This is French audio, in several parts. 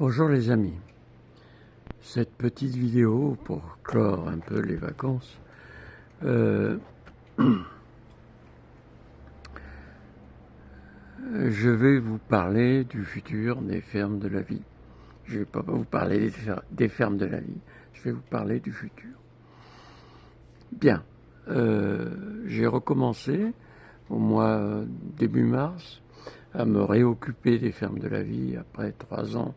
Bonjour les amis, cette petite vidéo pour clore un peu les vacances, je vais vous parler du futur des fermes de la vie. Je ne vais pas vous parler des fermes de la vie, je vais vous parler du futur. Bien, j'ai recommencé au mois début mars à me réoccuper des fermes de la vie après 3 ans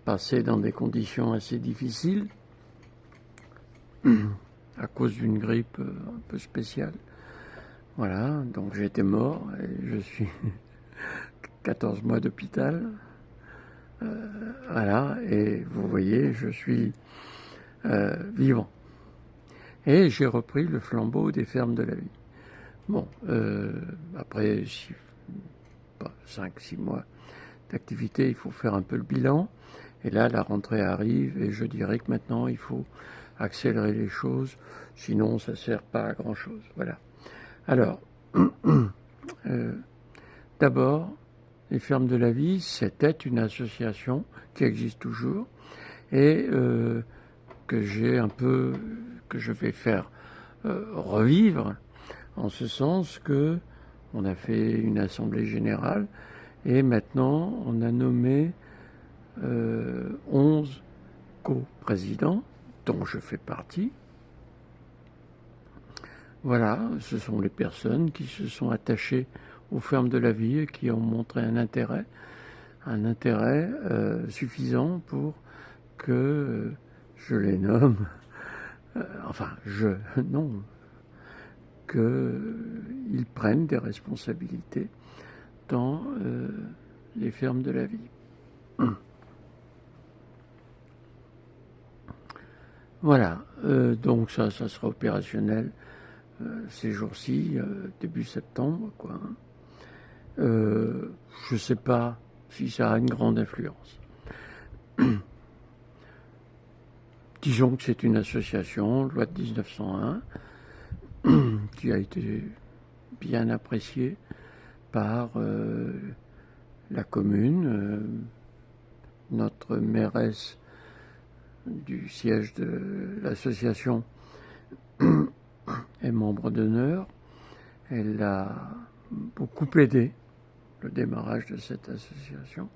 passés dans des conditions assez difficiles à cause d'une grippe un peu spéciale. Voilà, donc j'étais mort et je suis 14 mois d'hôpital. Voilà, et vous voyez, je suis vivant. Et j'ai repris le flambeau des fermes de la vie. Bon, après 5-6 mois d'activité, il faut faire un peu le bilan. Et là, la rentrée arrive et je dirais que maintenant, il faut accélérer les choses, sinon ça ne sert pas à grand-chose. Voilà. Alors, d'abord, les fermes de la vie, c'était une association qui existe toujours et que je vais faire revivre, en ce sens que on a fait une assemblée générale et maintenant on a nommé 11 co-présidents, dont je fais partie. Voilà, ce sont les personnes qui se sont attachées aux fermes de la vie et qui ont montré un intérêt suffisant pour que je les nomme, non, qu'ils prennent des responsabilités dans les fermes de la vie. Voilà, donc ça sera opérationnel ces jours-ci, début septembre, quoi. Je ne sais pas si ça a une grande influence. Disons que c'est une association, loi de 1901, qui a été bien appréciée par la commune. Notre mairesse du siège de l'association est membre d'honneur. Elle a beaucoup aidé le démarrage de cette association.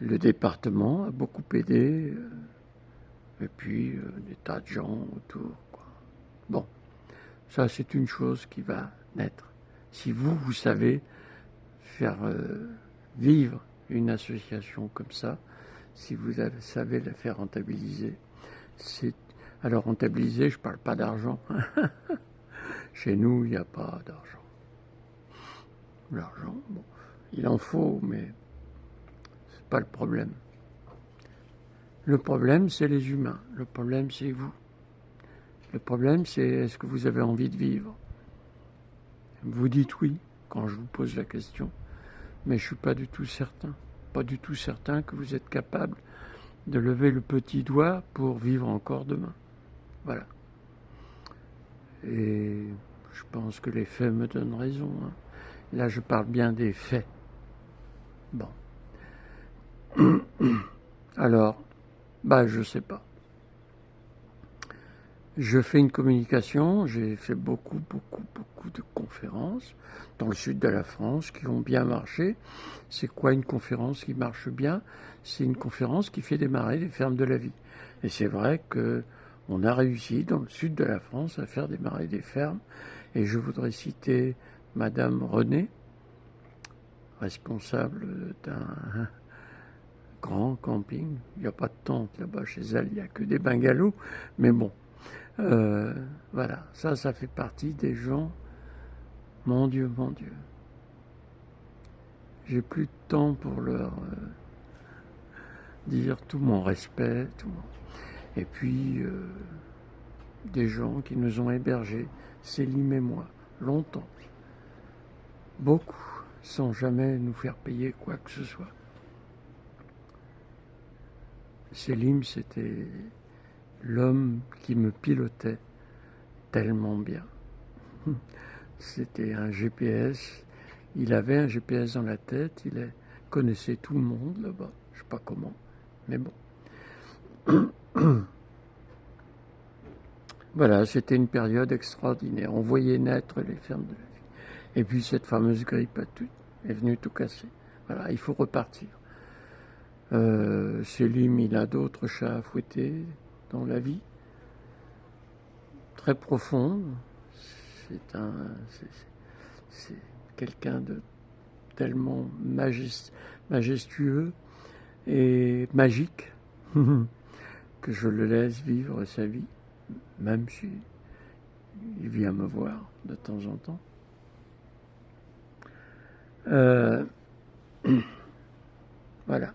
Le département a beaucoup aidé, et puis des tas de gens autour, quoi. Bon, ça c'est une chose qui va naître. Si vous savez faire vivre une association comme ça, si vous savez la faire rentabiliser, alors rentabiliser, je ne parle pas d'argent. Chez nous, il n'y a pas d'argent. L'argent, bon, il en faut, mais c'est pas le problème. Le problème, c'est les humains. Le problème, c'est vous. Le problème, c'est est-ce que vous avez envie de vivre? Vous dites oui quand je vous pose la question, mais je ne suis pas du tout certain. Pas du tout certain que vous êtes capable de lever le petit doigt pour vivre encore demain. Voilà. Et je pense que les faits me donnent raison, hein. Là, je parle bien des faits. Bon. Alors, je sais pas. Je fais une communication, j'ai fait beaucoup de conférences dans le sud de la France qui ont bien marché. C'est quoi une conférence qui marche bien? C'est une conférence qui fait démarrer les fermes de la vie. Et c'est vrai qu'on a réussi dans le sud de la France à faire démarrer des fermes. Et je voudrais citer Madame René, responsable d'un grand camping. Il n'y a pas de tente là-bas chez elle, il n'y a que des bungalows. Mais bon, voilà, ça fait partie des gens, mon Dieu, j'ai plus de temps pour leur dire tout mon respect, et puis des gens qui nous ont hébergés, Célim et moi, longtemps, beaucoup, sans jamais nous faire payer quoi que ce soit. Célim, c'était l'homme qui me pilotait tellement bien. C'était un GPS, il avait un GPS dans la tête, connaissait tout le monde là-bas, je sais pas comment, mais bon. Voilà, c'était une période extraordinaire. On voyait naître les fermes de la vie. Et puis cette fameuse grippe est venue tout casser. Voilà, il faut repartir. Selim, il a d'autres chats à fouetter dans la vie. Très profond. C'est quelqu'un de tellement majestueux et magique que je le laisse vivre sa vie, même si il vient me voir de temps en temps. Voilà.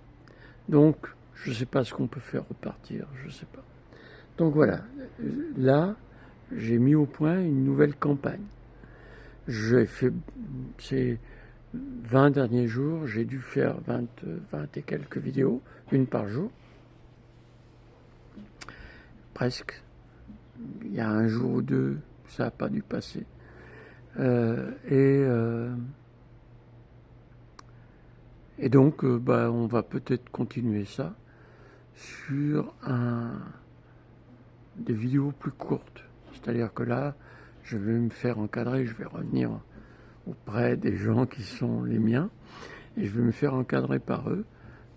Donc, je ne sais pas ce qu'on peut faire repartir, je ne sais pas. Donc voilà, là, j'ai mis au point une nouvelle campagne. J'ai fait ces 20 derniers jours, j'ai dû faire 20 et quelques vidéos, une par jour. Presque. Il y a un jour ou deux, ça n'a pas dû passer. Et donc, on va peut-être continuer ça sur des vidéos plus courtes. C'est-à-dire que là, je vais me faire encadrer, je vais revenir auprès des gens qui sont les miens, et je vais me faire encadrer par eux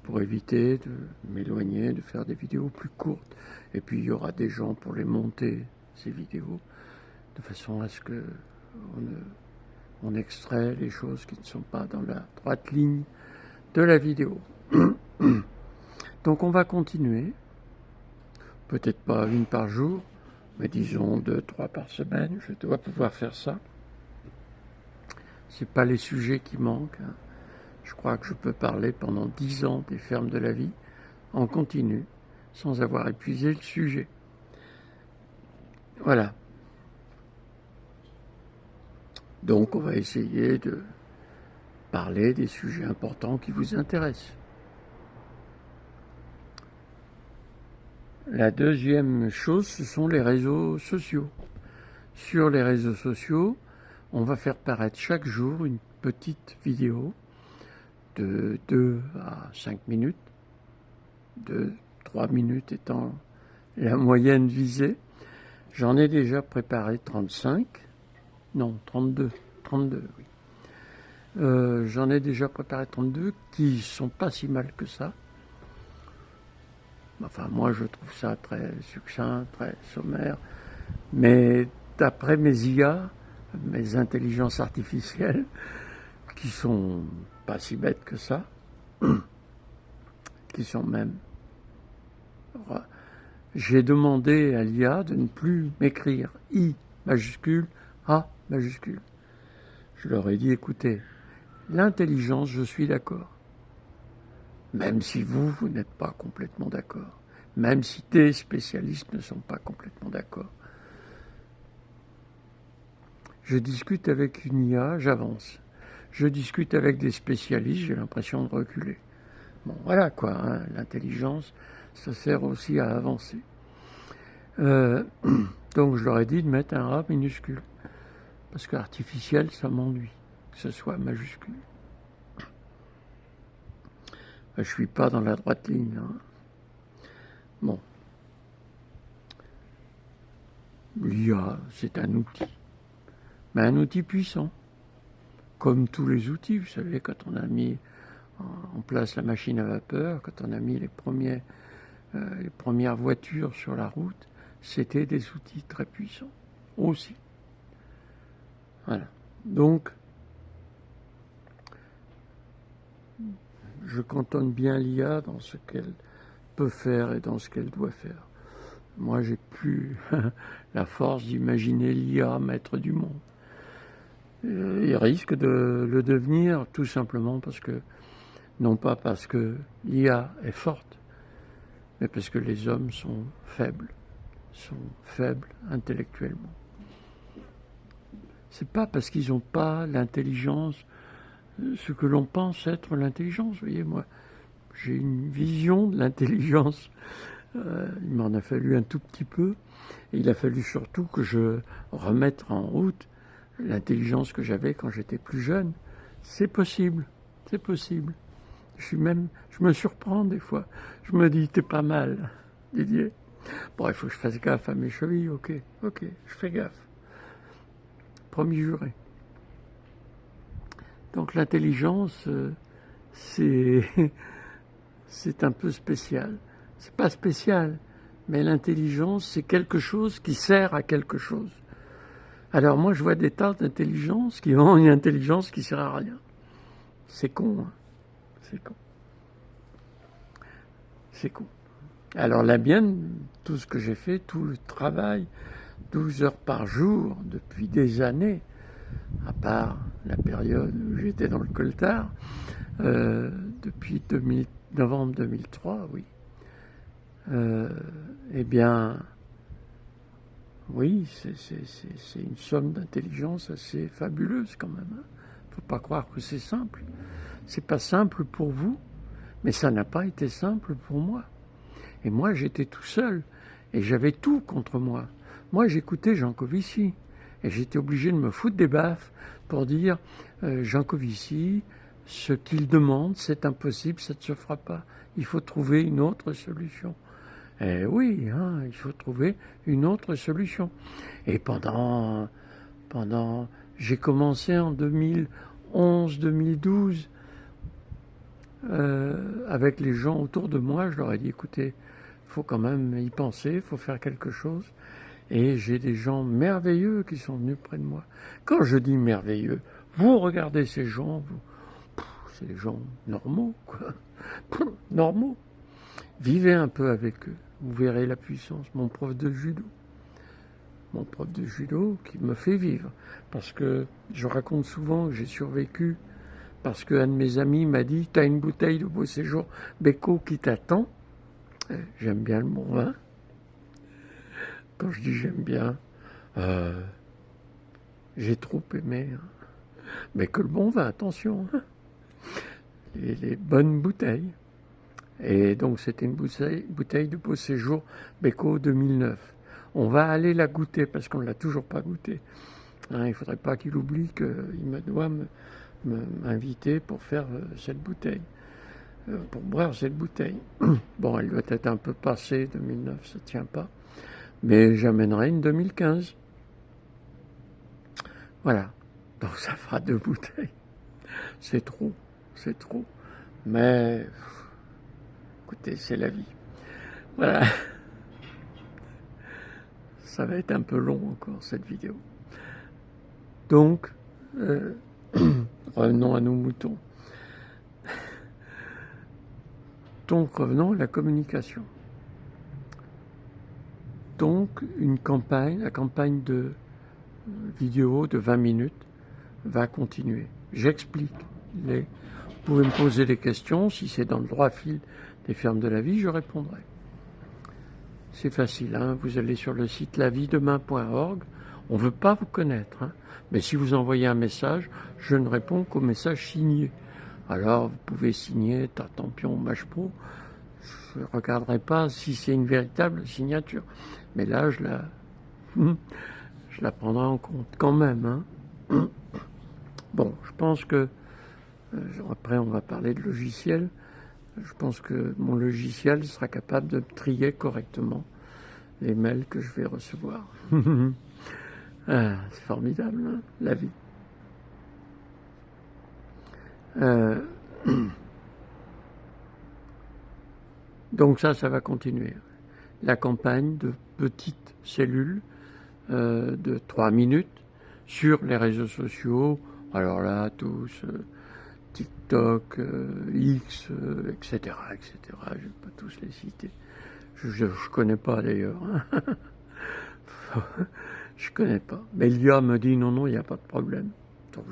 pour éviter de m'éloigner, de faire des vidéos plus courtes. Et puis, il y aura des gens pour les monter, ces vidéos, de façon à ce que on extrait les choses qui ne sont pas dans la droite ligne de la vidéo. Donc on va continuer, peut-être pas une par jour, mais disons 2, 3 par semaine, je dois pouvoir faire ça. C'est pas les sujets qui manquent, hein. Je crois que je peux parler pendant 10 ans des fermes de la vie, en continu, sans avoir épuisé le sujet. Voilà. Donc on va essayer de parler des sujets importants qui vous intéressent. La deuxième chose, ce sont les réseaux sociaux. Sur les réseaux sociaux, on va faire paraître chaque jour une petite vidéo de 2 à 5 minutes, 3 minutes étant la moyenne visée. J'en ai déjà préparé 35, non 32, oui. J'en ai déjà préparé 32 qui sont pas si mal que ça. Enfin, moi, je trouve ça très succinct, très sommaire. Mais d'après mes IA, mes intelligences artificielles, qui sont pas si bêtes que ça, qui sont même... J'ai demandé à l'IA de ne plus m'écrire I majuscule, A majuscule. Je leur ai dit, écoutez, l'intelligence, je suis d'accord. Même si vous n'êtes pas complètement d'accord. Même si des spécialistes ne sont pas complètement d'accord. Je discute avec une IA, j'avance. Je discute avec des spécialistes, j'ai l'impression de reculer. Bon, voilà quoi, hein, l'intelligence, ça sert aussi à avancer. Donc je leur ai dit de mettre un A minuscule. Parce que artificiel, ça m'ennuie, que ce soit majuscule. Je ne suis pas dans la droite ligne. Hein. Bon. L'IA, c'est un outil. Mais un outil puissant. Comme tous les outils, vous savez, quand on a mis en place la machine à vapeur, quand on a mis les premières voitures sur la route, c'était des outils très puissants aussi. Voilà. Donc, je cantonne bien l'IA dans ce qu'elle peut faire et dans ce qu'elle doit faire. Moi, j'ai plus la force d'imaginer l'IA maître du monde. Il risque de le devenir tout simplement parce que, non pas parce que l'IA est forte, mais parce que les hommes sont faibles intellectuellement. C'est pas parce qu'ils n'ont pas l'intelligence, ce que l'on pense être l'intelligence. Vous voyez, moi, j'ai une vision de l'intelligence. Il m'en a fallu un tout petit peu. Et il a fallu surtout que je remette en route l'intelligence que j'avais quand j'étais plus jeune. c'est possible, c'est possible. Je me surprends des fois. Je me dis, t'es pas mal, Didier. Bon, il faut que je fasse gaffe à mes chevilles, ok, je fais gaffe. Promis juré. Donc l'intelligence, c'est un peu spécial. C'est pas spécial, mais l'intelligence, c'est quelque chose qui sert à quelque chose. Alors moi, je vois des tas d'intelligences qui ont une intelligence qui sert à rien. C'est con, hein. C'est con. C'est con. Alors la mienne, tout ce que j'ai fait, tout le travail, 12 heures par jour, depuis des années, à part la période où j'étais dans le coltard, depuis novembre 2003, oui. Eh bien, oui, c'est une somme d'intelligence assez fabuleuse quand même. Faut pas croire que c'est simple. C'est pas simple pour vous, mais ça n'a pas été simple pour moi. Et moi, j'étais tout seul, et j'avais tout contre moi. Moi, j'écoutais Jancovici, et j'étais obligé de me foutre des baffes pour dire Jancovici, ce qu'il demande, c'est impossible, ça ne se fera pas. Il faut trouver une autre solution. Eh oui, hein, il faut trouver une autre solution. Et j'ai commencé en 2011-2012 avec les gens autour de moi. Je leur ai dit, écoutez, il faut quand même y penser, il faut faire quelque chose. Et j'ai des gens merveilleux qui sont venus près de moi. Quand je dis merveilleux, vous regardez ces gens, c'est des gens normaux, quoi. Normaux. Vivez un peu avec eux, vous verrez la puissance. Mon prof de judo qui me fait vivre, parce que je raconte souvent que j'ai survécu, parce qu'un de mes amis m'a dit, t'as une bouteille de Beau Séjour Beko qui t'attend. J'aime bien le bon vin. Quand je dis j'aime bien, j'ai trop aimé, hein. Mais que le bon vin, attention, hein. Les bonnes bouteilles. Et donc c'était une bouteille de Beau Séjour Beko 2009. On va aller la goûter parce qu'on ne l'a toujours pas goûtée. Hein, il ne faudrait pas qu'il oublie qu'il me doit m'inviter pour faire cette bouteille, pour boire cette bouteille. Bon, elle doit être un peu passée, 2009, ça ne tient pas. Mais j'amènerai une 2015. Voilà. Donc ça fera 2 bouteilles. C'est trop, c'est trop. Mais, écoutez, c'est la vie. Voilà. Ça va être un peu long encore, cette vidéo. Donc, revenons à nos moutons. Donc, revenons à la communication. Donc, la campagne de vidéo de 20 minutes va continuer. J'explique. Vous pouvez me poser des questions. Si c'est dans le droit fil des fermes de la vie, je répondrai. C'est facile, hein, vous allez sur le site laviedemain.org. On ne veut pas vous connaître, hein, mais si vous envoyez un message, je ne réponds qu'au message signé. Alors, vous pouvez signer Tartampion Machepro. Je ne regarderai pas si c'est une véritable signature. Mais là, je la prendrai en compte quand même, hein. Bon, je pense que, après on va parler de logiciel, je pense que mon logiciel sera capable de trier correctement les mails que je vais recevoir. Ah, c'est formidable, hein, la vie. Donc ça va continuer. La campagne de petites cellules de 3 minutes sur les réseaux sociaux. Alors là, tous, TikTok, X, etc., etc. Je ne vais pas tous les citer. Je ne connais pas d'ailleurs. Je ne connais pas. Mais l'IA me dit non, il n'y a pas de problème. Donc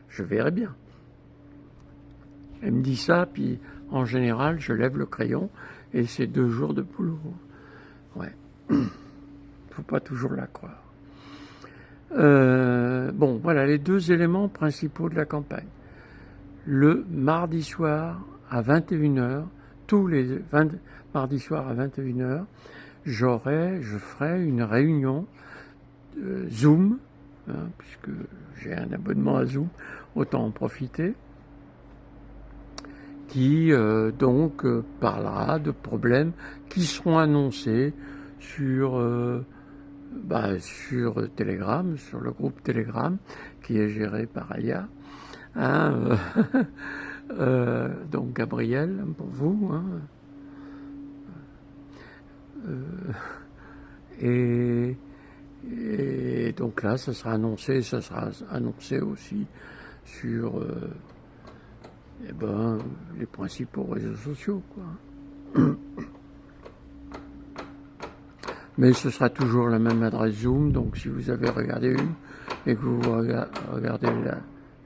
je verrai bien. Elle me dit ça, puis en général, je lève le crayon et c'est 2 jours de boulot. Ouais. Faut pas toujours la croire. Bon, voilà les 2 éléments principaux de la campagne. Le mardi soir à 21h, tous les mardis soirs à 21h, je ferai une réunion Zoom hein, puisque j'ai un abonnement à Zoom, autant en profiter, qui donc parlera de problèmes qui seront annoncés sur, sur Telegram, sur le groupe Telegram, qui est géré par Aya. Hein, donc Gabriel, pour vous. Hein, et donc là, ça sera annoncé aussi sur les principaux réseaux sociaux, quoi. Mais ce sera toujours la même adresse Zoom, donc si vous avez regardé une et que vous regardez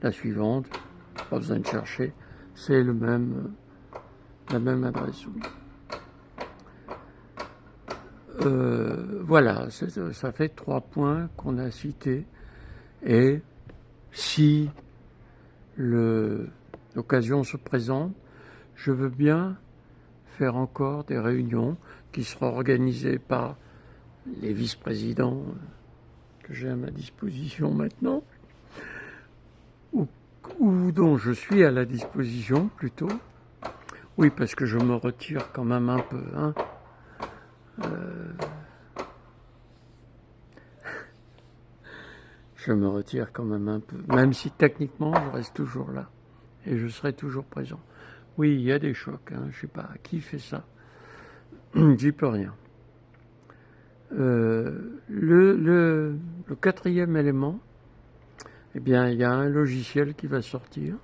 la suivante, pas besoin de chercher, c'est la même adresse Zoom. Voilà, ça fait 3 points qu'on a cités, et si l'occasion se présente, je veux bien faire encore des réunions qui seront organisées par les vice-présidents que j'ai à ma disposition maintenant, ou dont je suis à la disposition plutôt. Oui, parce que je me retire quand même un peu, hein. Je me retire quand même un peu, même si techniquement je reste toujours là et je serai toujours présent. Oui, il y a des chocs, hein, je sais pas qui fait ça, j'y peux rien. Le 4e élément, eh bien, il y a un logiciel qui va sortir,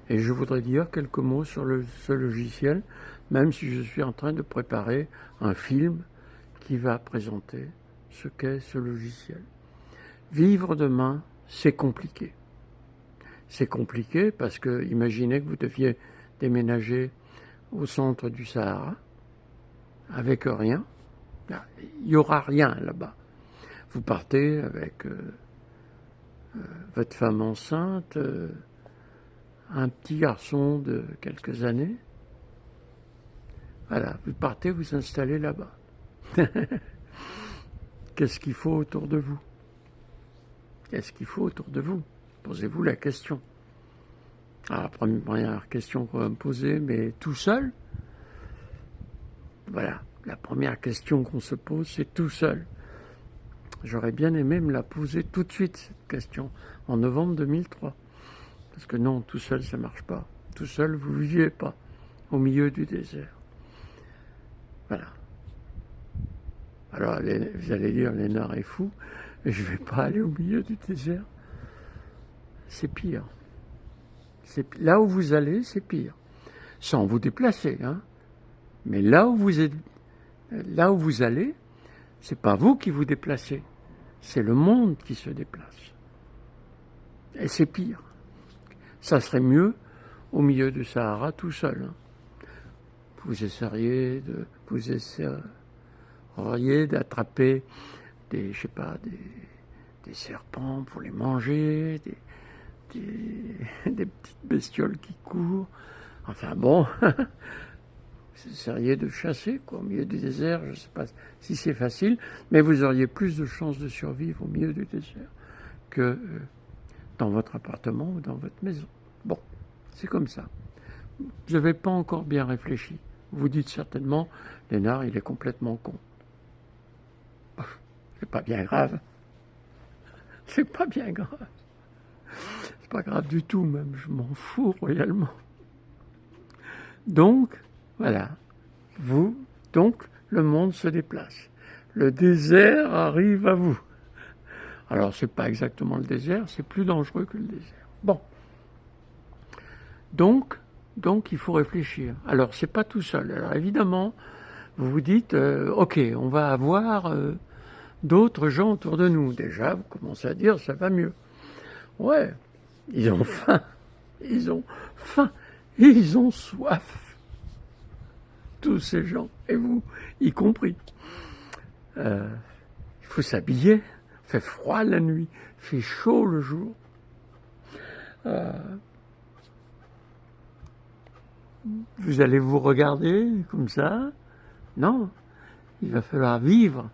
et je voudrais dire quelques mots sur ce logiciel, même si je suis en train de préparer un film qui va présenter ce qu'est ce logiciel. Vivre demain, c'est compliqué. C'est compliqué parce que, imaginez que vous deviez déménager au centre du Sahara, avec rien. Il n'y aura rien là-bas. Vous partez avec votre femme enceinte, un petit garçon de quelques années. Voilà, vous partez vous installer là-bas. Qu'est-ce qu'il faut autour de vous? Qu'est-ce qu'il faut autour de vous? Posez-vous la question. Alors, la première question qu'on va me poser, mais tout seul? Voilà, la première question qu'on se pose, c'est tout seul. J'aurais bien aimé me la poser tout de suite, cette question, en novembre 2003. Parce que non, tout seul, ça ne marche pas. Tout seul, vous ne vivez pas au milieu du désert. Voilà. Alors, vous allez dire, Lénard est fou, et je ne vais pas aller au milieu du désert. C'est pire. Là où vous allez, c'est pire. Sans vous déplacer, hein. Mais là où vous allez, c'est pas vous qui vous déplacez, c'est le monde qui se déplace. Et c'est pire. Ça serait mieux au milieu du Sahara tout seul. Hein. Vous essayeriez d'attraper des serpents pour les manger, des petites bestioles qui courent. Enfin bon, vous essayeriez de chasser au milieu du désert. Je ne sais pas si c'est facile, mais vous auriez plus de chances de survivre au milieu du désert que dans votre appartement ou dans votre maison. Bon, c'est comme ça. Vous n'avez pas encore bien réfléchi. Vous dites certainement, Lénard, il est complètement con. C'est pas bien grave. C'est pas bien grave. C'est pas grave du tout, même. Je m'en fous royalement. Donc, voilà. Donc, le monde se déplace. Le désert arrive à vous. Alors, c'est pas exactement le désert, c'est plus dangereux que le désert. Bon. Donc il faut réfléchir. Alors, c'est pas tout seul. Alors, évidemment, vous vous dites, ok, on va avoir d'autres gens autour de nous. Déjà, vous commencez à dire, ça va mieux. Ouais, ils ont faim. Ils ont faim. Ils ont soif. Tous ces gens, et vous, y compris. Il faut s'habiller. Il fait froid la nuit. Il fait chaud le jour. Vous allez vous regarder comme ça? Non, il va falloir vivre.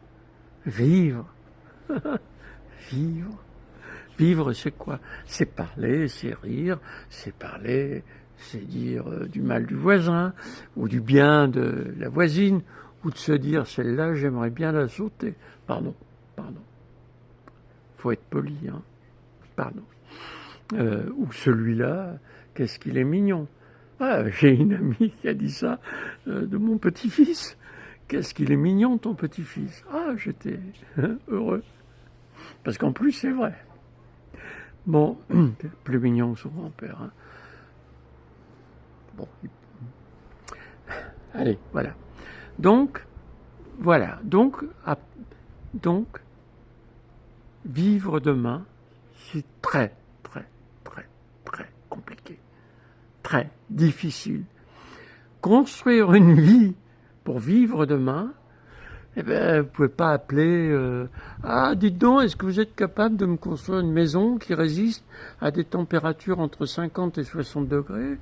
Vivre. Vivre. Vivre, c'est quoi? C'est parler, c'est rire, c'est parler, c'est dire du mal du voisin, ou du bien de la voisine, ou de se dire, celle-là, j'aimerais bien la sauter. Pardon. Faut être poli, hein. Pardon. Ou celui-là, qu'est-ce qu'il est mignon. Ah, j'ai une amie qui a dit ça de mon petit-fils. Qu'est-ce qu'il est mignon, ton petit-fils. Ah, j'étais heureux. Parce qu'en plus, c'est vrai. Bon, plus mignon que son grand-père. Hein. Bon. Allez, voilà. Donc, voilà. Donc, vivre demain, c'est très, très, très, très compliqué. Très difficile. Construire une vie pour vivre demain, eh bien, vous ne pouvez pas appeler ah, dites donc, est-ce que vous êtes capable de me construire une maison qui résiste à des températures entre 50 et 60 degrés,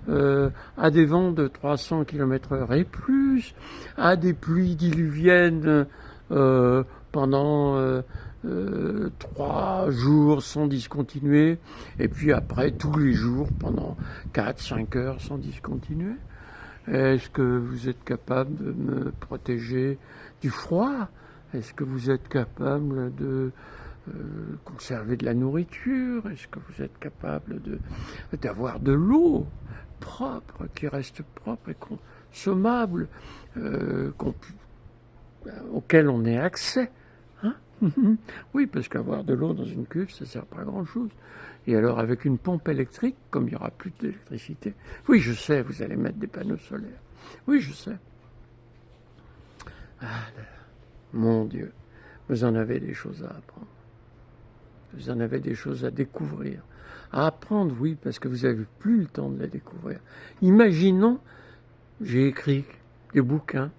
à des vents de 300 km/h et plus, à des pluies diluviennes pendant 3 jours sans discontinuer, et puis après tous les jours pendant 4-5 heures sans discontinuer. Est-ce que vous êtes capable de me protéger du froid? Est-ce que vous êtes capable de conserver de la nourriture? Est-ce que vous êtes capable d'avoir de l'eau propre, qui reste propre et consommable, auquel on ait accès? Hein? Oui, parce qu'avoir de l'eau dans une cuve, ça ne sert pas à grand-chose. Et alors, avec une pompe électrique, comme il n'y aura plus d'électricité, oui, je sais, vous allez mettre des panneaux solaires. Oui, je sais. Ah là là, mon Dieu, vous en avez des choses à apprendre. Vous en avez des choses à découvrir. À apprendre, oui, parce que vous n'avez plus le temps de les découvrir. Imaginons, j'ai écrit des bouquins.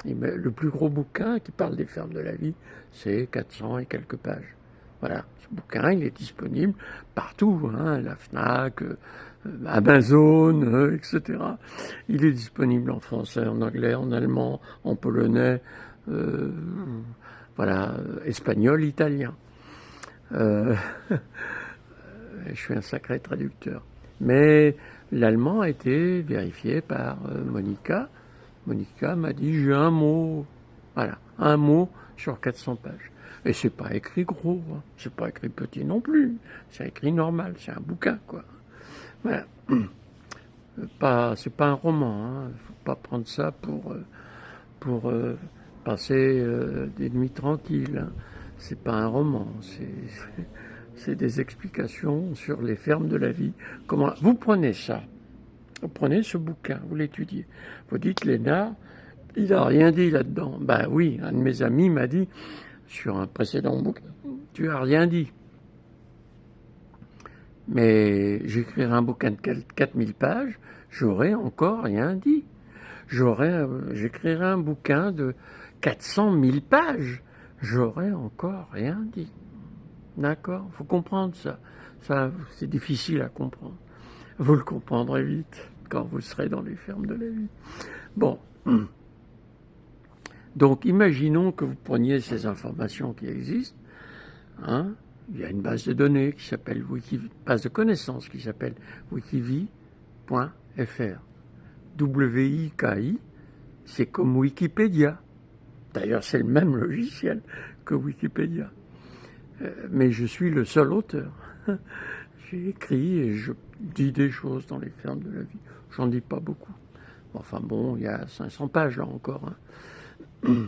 Et le plus gros bouquin qui parle des fermes de la vie, c'est 400 et quelques pages. Voilà, ce bouquin, il est disponible partout, hein, la FNAC, Amazon, etc. Il est disponible en français, en anglais, en allemand, en polonais, voilà, espagnol, italien. Je suis un sacré traducteur. Mais l'allemand a été vérifié par Monica. Monica m'a dit, j'ai un mot. Voilà, un mot sur 400 pages. Et c'est pas écrit gros, hein. C'est pas écrit petit non plus. C'est écrit normal, c'est un bouquin, quoi. Voilà. C'est pas un roman, hein. Faut pas prendre ça pour passer des nuits tranquilles. Hein. C'est pas un roman, c'est des explications sur les fermes de la vie. Comment vous prenez ça? Vous prenez ce bouquin, vous l'étudiez. Vous dites, Lénard, il n'a rien dit là-dedans. Ben oui, un de mes amis m'a dit, sur un précédent bouquin, tu n'as rien dit. Mais j'écrirai un bouquin de 4000 pages, j'aurais encore rien dit. J'écrirai un bouquin de 400 000 pages, j'aurais encore rien dit. D'accord? Il faut comprendre ça. Ça, c'est difficile à comprendre. Vous le comprendrez vite quand vous serez dans les fermes de la vie. Bon. Donc, imaginons que vous preniez ces informations qui existent. Hein, il y a une base de données qui s'appelle base de connaissances qui s'appelle wikivi.fr. WIKI, c'est comme Wikipédia. D'ailleurs, c'est le même logiciel que Wikipédia. Mais je suis le seul auteur. J'ai écrit et je dis des choses dans les fermes de la vie. J'en dis pas beaucoup. Enfin bon, il y a 500 pages là encore. Hein.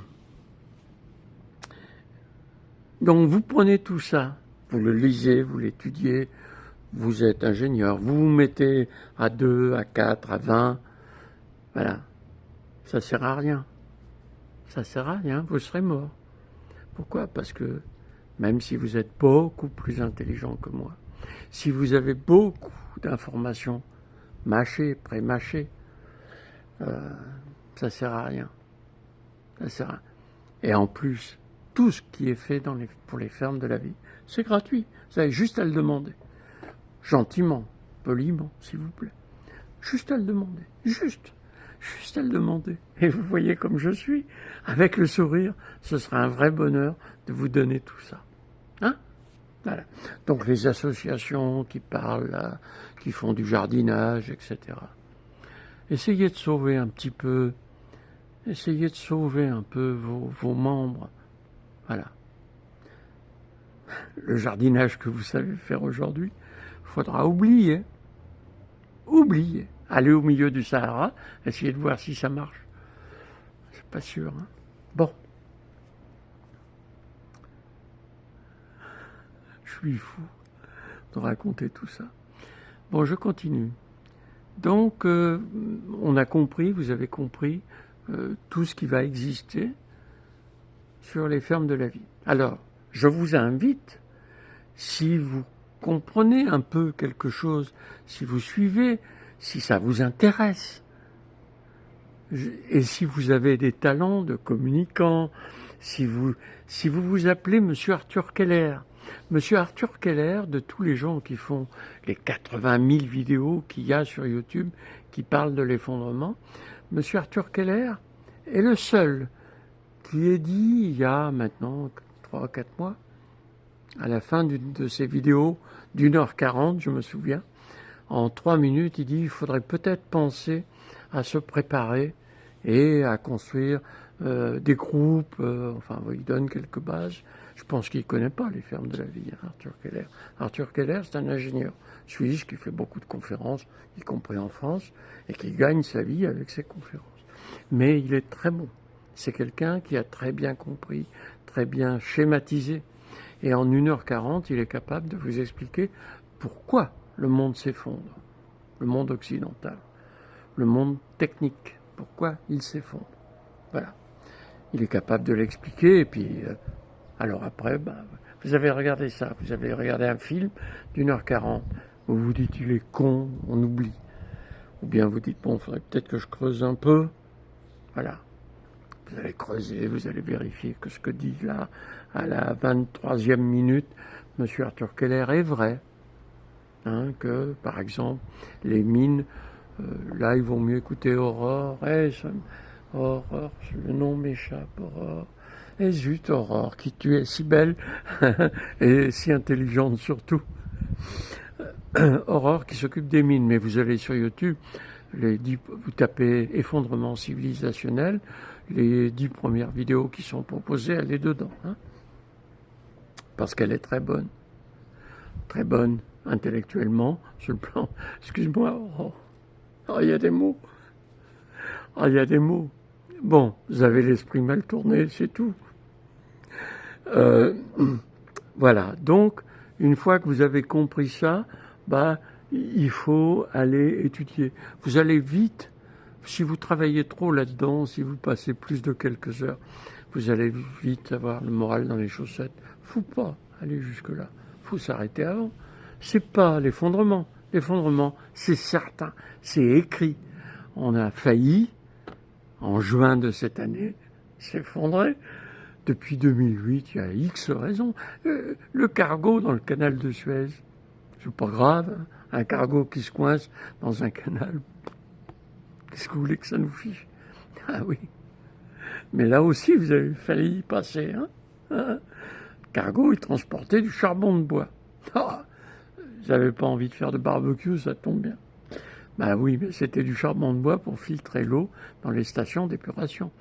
Donc vous prenez tout ça, vous le lisez, vous l'étudiez, vous êtes ingénieur, vous vous mettez à 2, à 4, à 20, voilà. Ça sert à rien. Ça sert à rien, vous serez mort. Pourquoi? Parce que même si vous êtes beaucoup plus intelligent que moi, si vous avez beaucoup d'informations mâchées, pré-mâchées, ça sert à rien. Ça sert à rien. Et en plus, tout ce qui est fait pour les fermes de la vie, c'est gratuit. Vous avez juste à le demander. Gentiment, poliment, s'il vous plaît. Juste à le demander. Juste à le demander. Et vous voyez comme je suis. Avec le sourire, ce sera un vrai bonheur de vous donner tout ça. Hein? Voilà. Donc les associations qui parlent, qui font du jardinage, etc. Essayez de sauver un petit peu, essayez de sauver un peu vos membres. Voilà. Le jardinage que vous savez faire aujourd'hui, il faudra oublier. Oublier. Allez au milieu du Sahara, essayez de voir si ça marche. C'est pas sûr. Hein. Bon. Je suis fou de raconter tout ça. Bon, je continue. Donc, on a compris, vous avez compris, tout ce qui va exister sur les fermes de la vie. Alors, je vous invite, si vous comprenez un peu quelque chose, si vous suivez, si ça vous intéresse, et si vous avez des talents de communicant, si vous vous appelez Monsieur Arthur Keller, Monsieur Arthur Keller, de tous les gens qui font les 80 000 vidéos qu'il y a sur YouTube qui parlent de l'effondrement, Monsieur Arthur Keller est le seul qui ait dit, il y a maintenant 3 ou 4 mois, à la fin de ses vidéos d'1h40, je me souviens, en 3 minutes, il dit il faudrait peut-être penser à se préparer et à construire des groupes, enfin il donne quelques bases. Je pense qu'il ne connaît pas les fermes de la vie, hein, Arthur Keller. Arthur Keller, c'est un ingénieur suisse qui fait beaucoup de conférences, y compris en France, et qui gagne sa vie avec ses conférences. Mais il est très bon. C'est quelqu'un qui a très bien compris, très bien schématisé. Et en 1h40, il est capable de vous expliquer pourquoi le monde s'effondre, le monde occidental, le monde technique, pourquoi il s'effondre. Voilà. Il est capable de l'expliquer, et puis, alors après, vous avez regardé ça, vous avez regardé un film d'1h40, vous vous dites il est con, on oublie. Ou bien vous dites, bon, il faudrait peut-être que je creuse un peu. Voilà. Vous allez creuser, vous allez vérifier que ce que dit là, à la 23e minute, M. Arthur Keller est vrai. Hein, que, par exemple, les mines, là, il vaut mieux écouter Aurore. Aurore, le nom m'échappe, Aurore. Et zut, Aurore, qui tu es si belle et si intelligente surtout. Aurore qui s'occupe des mines, mais vous allez sur YouTube, vous tapez effondrement civilisationnel, les 10 premières vidéos qui sont proposées, elle est dedans. Hein, parce qu'elle est très bonne intellectuellement, sur le plan, excuse-moi, Aurore. Oh, il y a des mots. Ah, il y a des mots. Bon, vous avez l'esprit mal tourné, c'est tout. Voilà, donc, une fois que vous avez compris ça, il faut aller étudier. Vous allez vite, si vous travaillez trop là-dedans, si vous passez plus de quelques heures, vous allez vite avoir le moral dans les chaussettes. Faut pas aller jusque-là, faut s'arrêter avant. C'est pas l'effondrement. L'effondrement, c'est certain, c'est écrit. On a failli, en juin de cette année, s'effondrer. Depuis 2008, il y a X raisons. Le cargo dans le canal de Suez, c'est pas grave. Hein. Un cargo qui se coince dans un canal, qu'est-ce que vous voulez que ça nous fiche? Ah oui. Mais là aussi, vous avez failli y passer. Hein. Le cargo, il transportait du charbon de bois. Ah, vous n'avez pas envie de faire de barbecue, ça tombe bien. Oui, mais c'était du charbon de bois pour filtrer l'eau dans les stations d'épuration.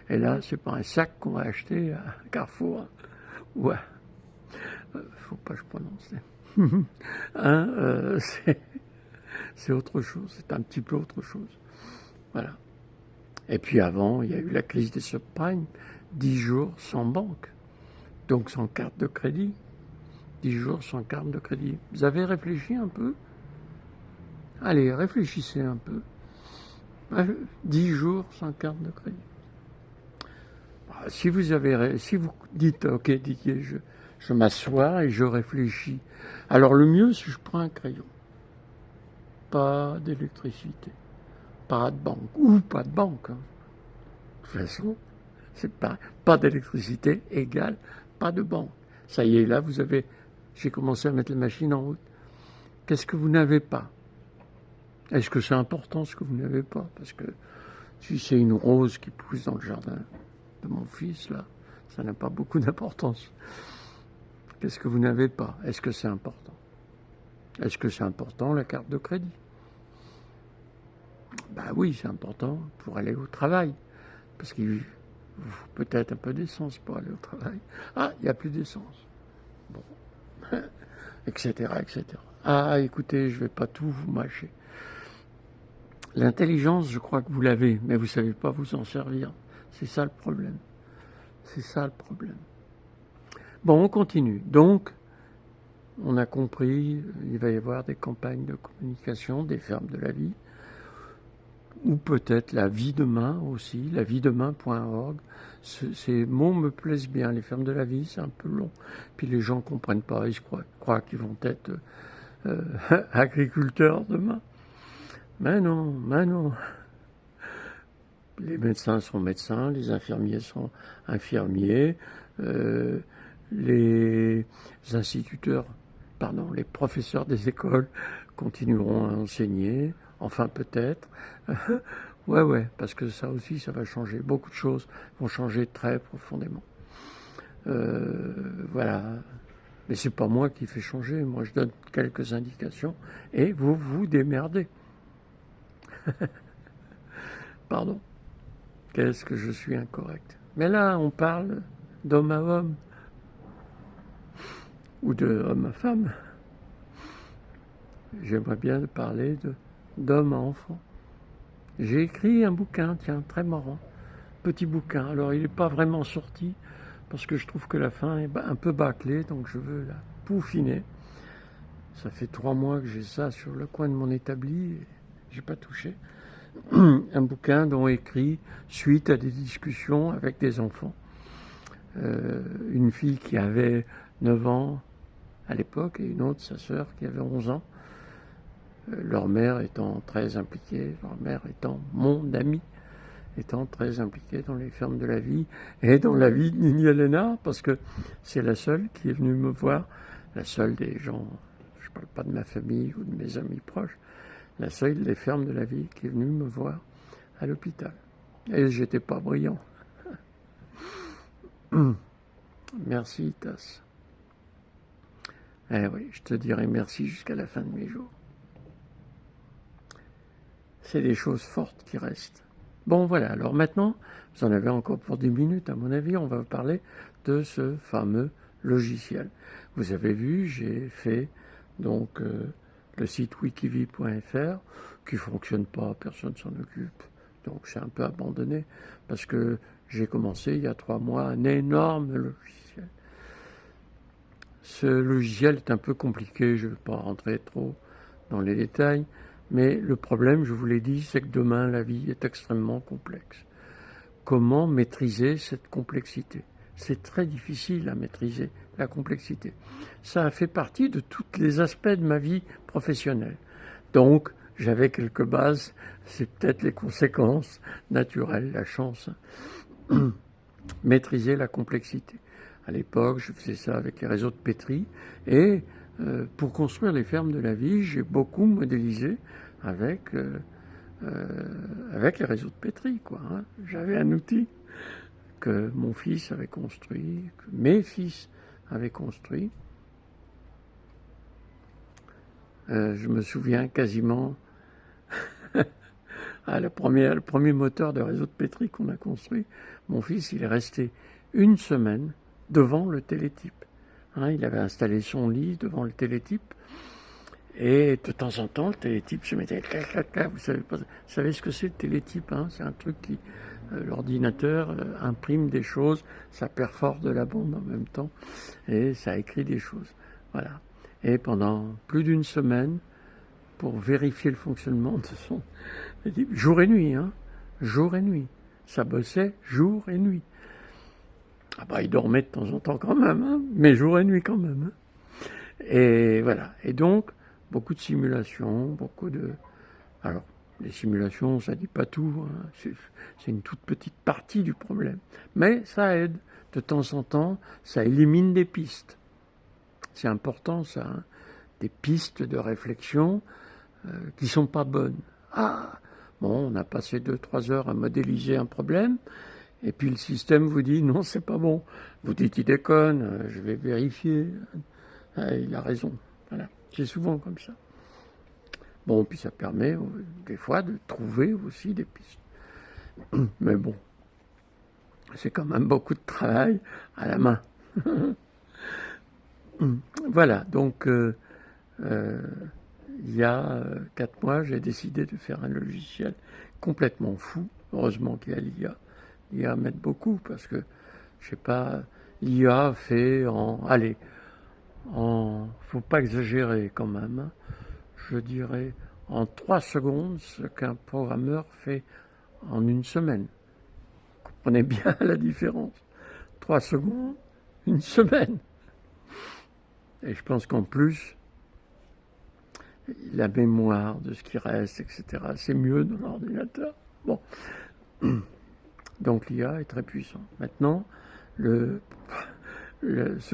Et là, c'est pas un sac qu'on va acheter à Carrefour. Ouais. Faut pas que je prononce. Hein, c'est autre chose, c'est un petit peu autre chose. Voilà. Et puis avant, il y a eu la crise des subprimes, 10 jours sans banque, donc sans carte de crédit. 10 jours sans carte de crédit. Vous avez réfléchi un peu? Allez, réfléchissez un peu. 10 jours sans carte de crédit. Si vous dites, ok Didier, je m'assois et je réfléchis. Alors le mieux, c'est que je prends un crayon. Pas d'électricité, pas de banque, ou pas de banque. Hein. De toute façon, c'est pas d'électricité égale pas de banque. Ça y est, là, j'ai commencé à mettre la machine en route. Qu'est-ce que vous n'avez pas? Est-ce que c'est important ce que vous n'avez pas? Parce que si c'est une rose qui pousse dans le jardin de mon fils, là, ça n'a pas beaucoup d'importance. Qu'est-ce que vous n'avez pas? Est-ce que c'est important? Est-ce que c'est important la carte de crédit? Ben oui, c'est important pour aller au travail. Parce qu'il faut peut-être un peu d'essence pour aller au travail. Ah, il n'y a plus d'essence. Bon. Etc., etc. Ah, écoutez, je ne vais pas tout vous mâcher. L'intelligence, je crois que vous l'avez, mais vous ne savez pas vous en servir. C'est ça le problème. C'est ça le problème. Bon, on continue. Donc, on a compris, il va y avoir des campagnes de communication, des fermes de la vie, ou peut-être la vie demain aussi, laviedemain.org. Ces mots me plaisent bien. Les fermes de la vie, c'est un peu long. Puis les gens ne comprennent pas, ils croient qu'ils vont être agriculteurs demain. Mais non, mais non. Les médecins sont médecins, les infirmiers sont infirmiers, les instituteurs, pardon, les professeurs des écoles continueront à enseigner, enfin peut-être. Ouais, parce que ça aussi, ça va changer. Beaucoup de choses vont changer très profondément. Voilà. Mais c'est pas moi qui fais changer. Moi, je donne quelques indications et vous vous démerdez. Pardon. Qu'est-ce que je suis incorrect. Mais là, on parle d'homme à homme ou de homme à femme. J'aimerais bien parler d'homme à enfant. J'ai écrit un bouquin, tiens, très marrant, petit bouquin. Alors, il n'est pas vraiment sorti parce que je trouve que la fin est un peu bâclée, donc je veux la peaufiner. Ça fait 3 mois que j'ai ça sur le coin de mon établi et j'ai pas touché. Un bouquin dont écrit suite à des discussions avec des enfants. Une fille qui avait 9 ans à l'époque et une autre, sa sœur, qui avait 11 ans. Leur mère étant très impliquée, leur mère étant mon amie, étant très impliquée dans les fermes de la vie et dans la vie de Nini Lénard, parce que c'est la seule qui est venue me voir, la seule des gens, je ne parle pas de ma famille ou de mes amis proches, la seule des fermes de la vie qui est venue me voir à l'hôpital. Et j'étais pas brillant. Merci, Tass. Eh oui, je te dirai merci jusqu'à la fin de mes jours. C'est des choses fortes qui restent. Bon, voilà. Alors maintenant, vous en avez encore pour 10 minutes, à mon avis. On va parler de ce fameux logiciel. Vous avez vu, j'ai fait donc le site wikivi.fr qui ne fonctionne pas, personne ne s'en occupe. Donc c'est un peu abandonné parce que j'ai commencé il y a 3 mois un énorme logiciel. Ce logiciel est un peu compliqué, je ne vais pas rentrer trop dans les détails, mais le problème, je vous l'ai dit, c'est que demain la vie est extrêmement complexe. Comment maîtriser cette complexité? C'est très difficile à maîtriser la complexité. Ça a fait partie de tous les aspects de ma vie professionnelle. Donc, j'avais quelques bases, c'est peut-être les conséquences naturelles, la chance. Maîtriser la complexité. À l'époque, je faisais ça avec les réseaux de Petri. Et pour construire les fermes de la vie, j'ai beaucoup modélisé avec les réseaux de Petri, quoi. Hein. J'avais un outil que mon fils avait construit, que mes fils avaient construit. Je me souviens quasiment le premier moteur de réseau de Petri qu'on a construit. Mon fils, il est resté 1 semaine devant le télétype. Hein, il avait installé son lit devant le télétype. Et de temps en temps, le télétype se mettait clac. Vous savez ce que c'est le télétype, hein? C'est un truc qui, l'ordinateur imprime des choses, ça perfore de la bande en même temps, et ça écrit des choses. Voilà. Et pendant plus d'1 semaine, pour vérifier le fonctionnement de son télétype, jour et nuit, hein? Jour et nuit. Ça bossait jour et nuit. Ah bah, il dormait de temps en temps quand même, hein? Mais jour et nuit quand même. Hein? Et voilà. Et donc, beaucoup de simulations, beaucoup de... Alors, les simulations, ça ne dit pas tout, hein. C'est une toute petite partie du problème. Mais ça aide. De temps en temps, ça élimine des pistes. C'est important, ça. Hein. Des pistes de réflexion qui ne sont pas bonnes. Ah, bon, on a passé 2-3 heures à modéliser un problème, Et puis le système vous dit non, c'est pas bon. Vous dites il déconne, je vais vérifier. Ah, il a raison. Voilà, c'est souvent comme ça. Bon, puis ça permet des fois de trouver aussi des pistes. Mais bon, c'est quand même beaucoup de travail à la main. Voilà, donc il y a 4 mois, j'ai décidé de faire un logiciel complètement fou. Heureusement qu'il y a l'IA. L'IA m'aide beaucoup parce que, je sais pas, l'IA fait allez, faut pas exagérer quand même, hein. Je dirais en 3 secondes ce qu'un programmeur fait en 1 semaine. Vous comprenez bien la différence. 3 secondes, 1 semaine. Et je pense qu'en plus, la mémoire de ce qui reste, etc., c'est mieux dans l'ordinateur. Bon. Donc l'IA est très puissant. Maintenant, ce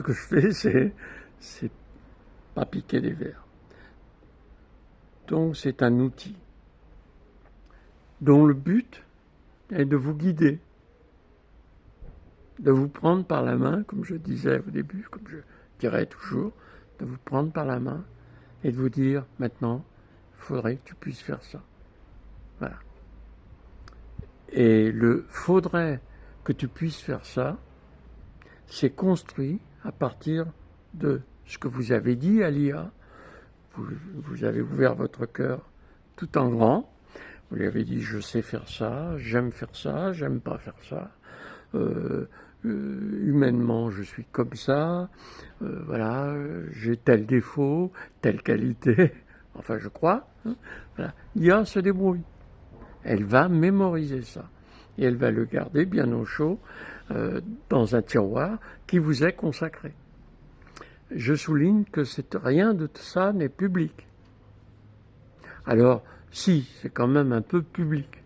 que je fais, c'est pas piquer des vers. Donc c'est un outil dont le but est de vous guider, de vous prendre par la main, comme je disais au début, comme je dirais toujours, de vous prendre par la main et de vous dire, maintenant, il faudrait que tu puisses faire ça. Voilà. Et le faudrait que tu puisses faire ça, c'est construit à partir de ce que vous avez dit à l'IA. Vous avez ouvert votre cœur tout en grand. Vous lui avez dit, je sais faire ça, j'aime pas faire ça. Humainement, je suis comme ça. Voilà, j'ai tel défaut, telle qualité. Enfin, je crois. Hein. Voilà. L'IA se débrouille. Elle va mémoriser ça. Et elle va le garder bien au chaud dans un tiroir qui vous est consacré. Je souligne que rien de tout ça n'est public. Alors, si, c'est quand même un peu public.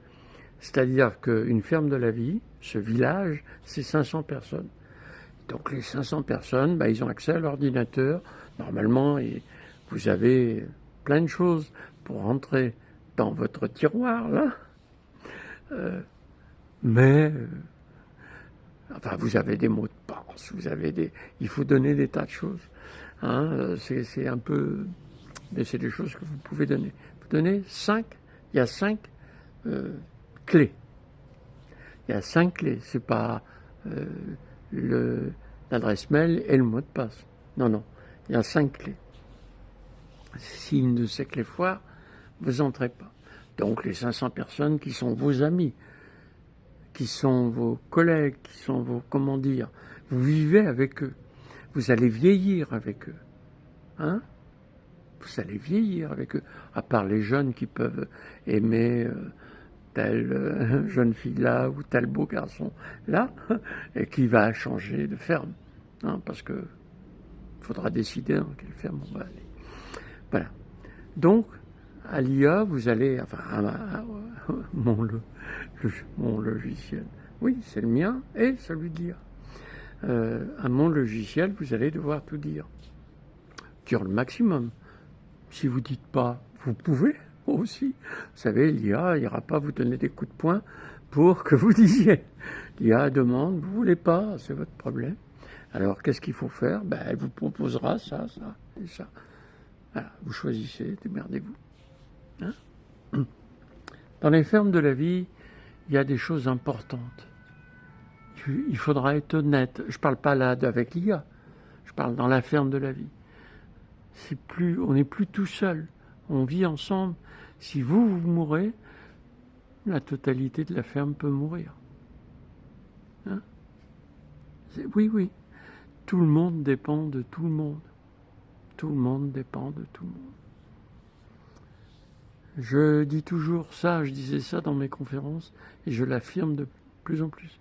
C'est-à-dire qu'une ferme de la vie, ce village, c'est 500 personnes. Donc les 500 personnes, ils ont accès à l'ordinateur. Normalement, et vous avez plein de choses pour rentrer dans votre tiroir, là. Enfin, vous avez des mots de passe, il faut donner des tas de choses. Hein, c'est un peu, mais c'est des choses que vous pouvez donner. Vous donnez 5, il y a 5 clés. Il y a 5 clés, c'est pas l'adresse mail et le mot de passe. Non, non, il y a 5 clés. Si une de ces clés foire, vous n'entrez pas. Donc les 500 personnes qui sont vos amis, qui sont vos collègues, qui sont vos, comment dire, vous vivez avec eux. Vous allez vieillir avec eux. Hein? Vous allez vieillir avec eux. À part les jeunes qui peuvent aimer telle jeune fille là ou tel beau garçon là, et qui va changer de ferme. Hein, parce que faudra décider dans quelle ferme on va aller. Voilà. Donc, à l'IA, vous allez, enfin, mon logiciel, oui, c'est le mien et celui de l'IA. À mon logiciel, vous allez devoir tout dire. Dire le maximum. Si vous ne dites pas, vous pouvez aussi. Vous savez, l'IA n'ira pas vous donner des coups de poing pour que vous disiez. L'IA demande, vous ne voulez pas, c'est votre problème. Alors, qu'est-ce qu'il faut faire? Elle vous proposera ça, ça et ça. Voilà, vous choisissez, démerdez-vous. Hein? Dans les fermes de la vie, il y a des choses importantes. Il faudra être honnête. Je ne parle pas là avec l'IA. Je parle dans la ferme de la vie. On n'est plus tout seul. On vit ensemble. Si vous mourrez, la totalité de la ferme peut mourir. Hein? Oui, oui. Tout le monde dépend de tout le monde. Tout le monde dépend de tout le monde. Je dis toujours ça, je disais ça dans mes conférences, et je l'affirme de plus en plus.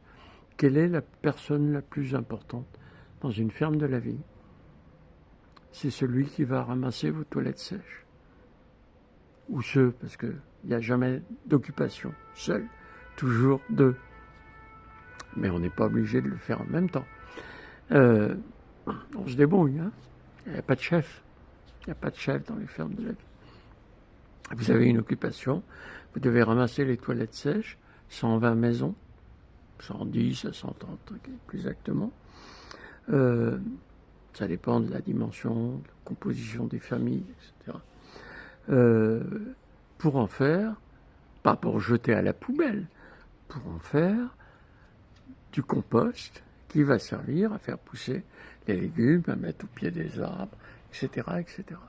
Quelle est la personne la plus importante dans une ferme de la vie? C'est celui qui va ramasser vos toilettes sèches. Ou ceux, parce qu'il n'y a jamais d'occupation. Seul, toujours deux. Mais on n'est pas obligé de le faire en même temps. On se débrouille, hein. Il n'y a pas de chef. Il n'y a pas de chef dans les fermes de la vie. Vous avez une occupation, vous devez ramasser les toilettes sèches, 120 maisons. 110 à 130 plus exactement. Ça dépend de la dimension, de la composition des familles, etc. Pour en faire, pas pour jeter à la poubelle, pour en faire du compost qui va servir à faire pousser les légumes, à mettre au pied des arbres, etc., etc.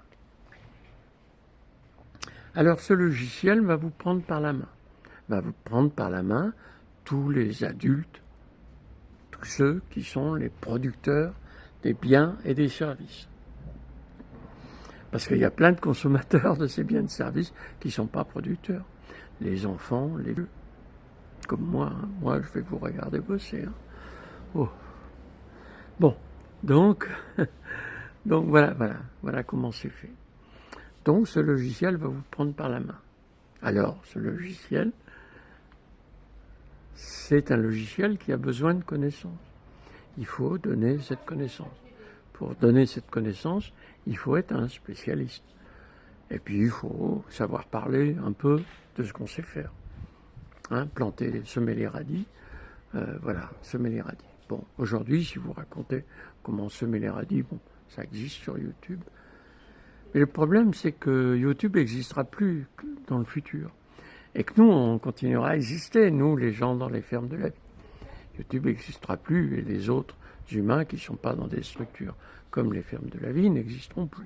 Alors ce logiciel va vous prendre par la main, va vous prendre par la main tous les adultes, tous ceux qui sont les producteurs des biens et des services. Parce qu'il y a plein de consommateurs de ces biens et de services qui ne sont pas producteurs. Les enfants, les vieux, comme moi. Hein. Moi, je vais vous regarder bosser. Hein. Oh. Bon, donc voilà comment c'est fait. Donc ce logiciel va vous prendre par la main. Alors, ce logiciel, c'est un logiciel qui a besoin de connaissances. Il faut donner cette connaissance. Pour donner cette connaissance, il faut être un spécialiste. Et puis, il faut savoir parler un peu de ce qu'on sait faire. Hein, planter, semer les radis, voilà, semer les radis. Bon, aujourd'hui, si vous racontez comment semer les radis, bon, ça existe sur YouTube. Mais le problème, c'est que YouTube n'existera plus dans le futur. Et que nous, on continuera à exister, nous, les gens dans les fermes de la vie. YouTube n'existera plus et les autres humains qui ne sont pas dans des structures comme les fermes de la vie n'existeront plus.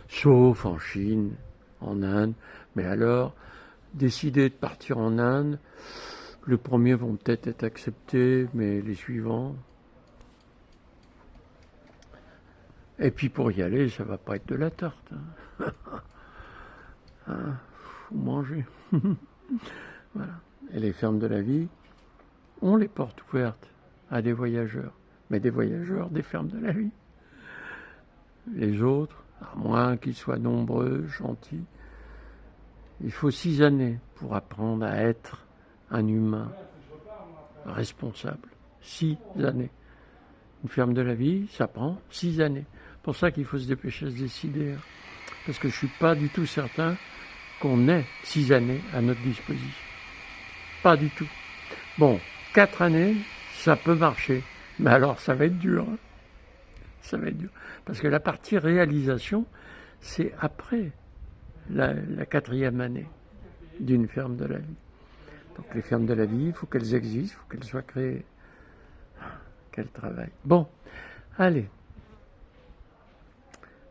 Sauf en Chine, en Inde. Mais alors, décider de partir en Inde, les premiers vont peut-être être acceptés, mais les suivants... Et puis pour y aller, ça va pas être de la tarte. Hein. Hein, faut manger. Voilà. Et les fermes de la vie ont les portes ouvertes à des voyageurs. Mais des voyageurs des fermes de la vie. Les autres, à moins qu'ils soient nombreux, gentils, il faut 6 années pour apprendre à être un humain responsable. 6 années. Une ferme de la vie, ça prend 6 années. C'est pour ça qu'il faut se dépêcher de se décider. Parce que je ne suis pas du tout certain qu'on ait 6 années à notre disposition. Pas du tout. Bon, 4 années, ça peut marcher. Mais alors, ça va être dur. Hein. Ça va être dur. Parce que la partie réalisation, c'est après la 4e année d'une ferme de la vie. Donc les fermes de la vie, il faut qu'elles existent, il faut qu'elles soient créées, qu'elles travaillent. Bon, allez.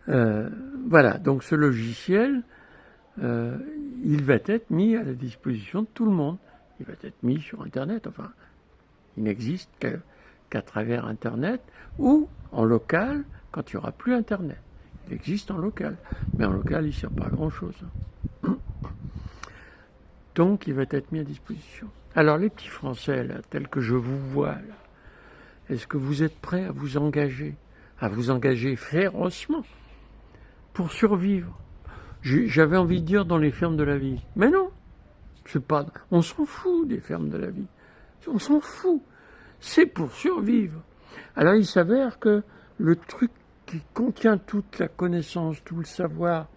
Voilà, donc ce logiciel, il va être mis à la disposition de tout le monde. Il va être mis sur Internet, enfin, il n'existe qu'à travers Internet ou en local quand il n'y aura plus Internet. Il existe en local, mais en local, il ne sert pas à grand-chose. Donc, il va être mis à disposition. Alors, les petits Français, là, tels que je vous vois, là, est-ce que vous êtes prêts à vous engager férocement pour survivre? J'avais envie de dire dans les fermes de la vie. Mais non, c'est pas. On s'en fout des fermes de la vie. On s'en fout. C'est pour survivre. Alors, il s'avère que le truc qui contient toute la connaissance, tout le savoir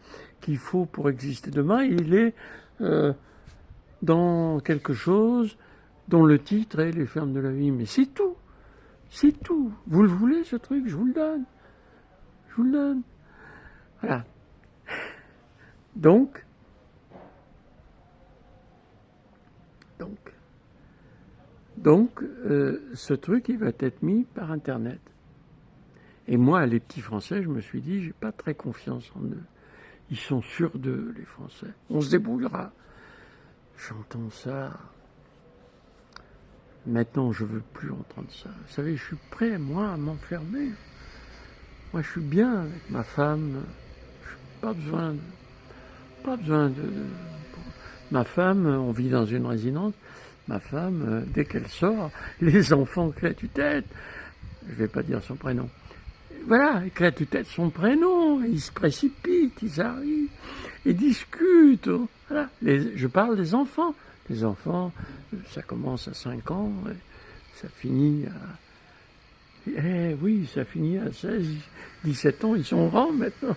qu'il faut pour exister demain, il est dans quelque chose dont le titre est les fermes de la vie. Mais c'est tout. C'est tout. Vous le voulez, ce truc? Je vous le donne. Je vous le donne. Voilà. Donc, ce truc, il va être mis par Internet. Et moi, les petits Français, je me suis dit, j'ai pas très confiance en eux. Ils sont sûrs d'eux, les Français. On se débrouillera. J'entends ça. Maintenant, je veux plus entendre ça. Vous savez, je suis prêt, moi, à m'enfermer. Moi, je suis bien avec ma femme. Je n'ai pas besoin de... Ma femme, on vit dans une résidence. Ma femme, dès qu'elle sort, les enfants créent tue-tête. Je ne vais pas dire son prénom. Voilà, ils créent tue-tête son prénom. Ils se précipitent, ils arrivent, ils discutent. Voilà. Je parle des enfants. Les enfants, ça commence à 5 ans, ça finit à... oui, ça finit à 16, 17 ans, ils sont grands maintenant.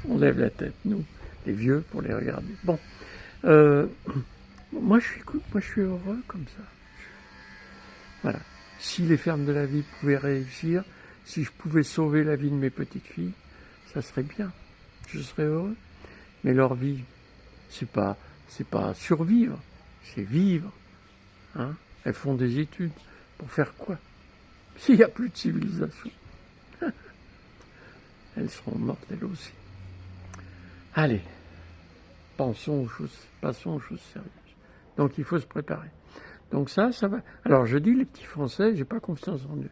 On lève la tête, nous, les vieux, pour les regarder. Bon, Moi, je suis heureux comme ça. Voilà. Si les fermes de la vie pouvaient réussir, si je pouvais sauver la vie de mes petites filles, ça serait bien. Je serais heureux. Mais leur vie, c'est pas survivre, c'est vivre. Hein. Elles font des études. Pour faire quoi? S'il n'y a plus de civilisation, elles seront mortes elles aussi. Allez, passons aux choses sérieuses. Donc il faut se préparer. Donc ça va. Alors je dis les petits Français, j'ai pas confiance en eux.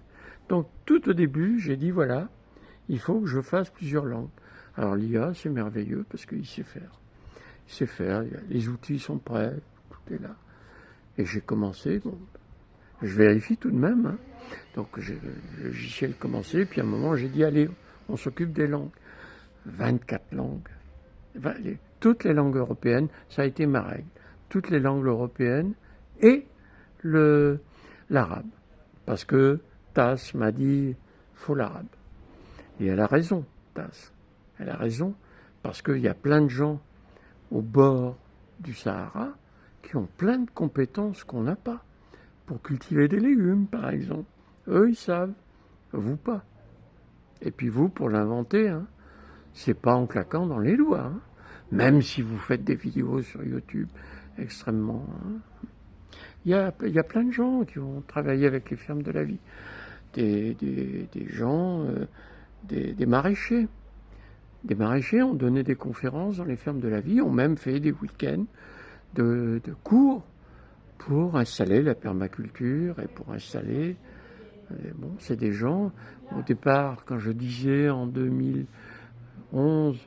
Donc tout au début, j'ai dit voilà, il faut que je fasse plusieurs langues. Alors l'IA, c'est merveilleux parce qu'il sait faire. Il sait faire, les outils sont prêts, tout est là. Et j'ai commencé, bon, je vérifie tout de même. Hein. Donc le logiciel commençait, puis à un moment j'ai dit allez, on s'occupe des langues. 24 langues. Toutes les langues européennes, ça a été ma règle. Toutes les langues européennes et l'arabe. Parce que Tass m'a dit, faut l'arabe. Et elle a raison, Tass. Elle a raison, parce qu'il y a plein de gens au bord du Sahara qui ont plein de compétences qu'on n'a pas. Pour cultiver des légumes, par exemple. Eux, ils savent. Vous, pas. Et puis vous, pour l'inventer, hein, c'est pas en claquant dans les doigts. Hein. Même si vous faites des vidéos sur YouTube extrêmement... Hein. Il y a plein de gens qui vont travailler avec les fermes de la vie. Des gens, des maraîchers. Des maraîchers ont donné des conférences dans les fermes de la vie, ont même fait des week-ends de cours pour installer la permaculture et pour installer... bon, c'est des gens, au départ, quand je disais en 2011,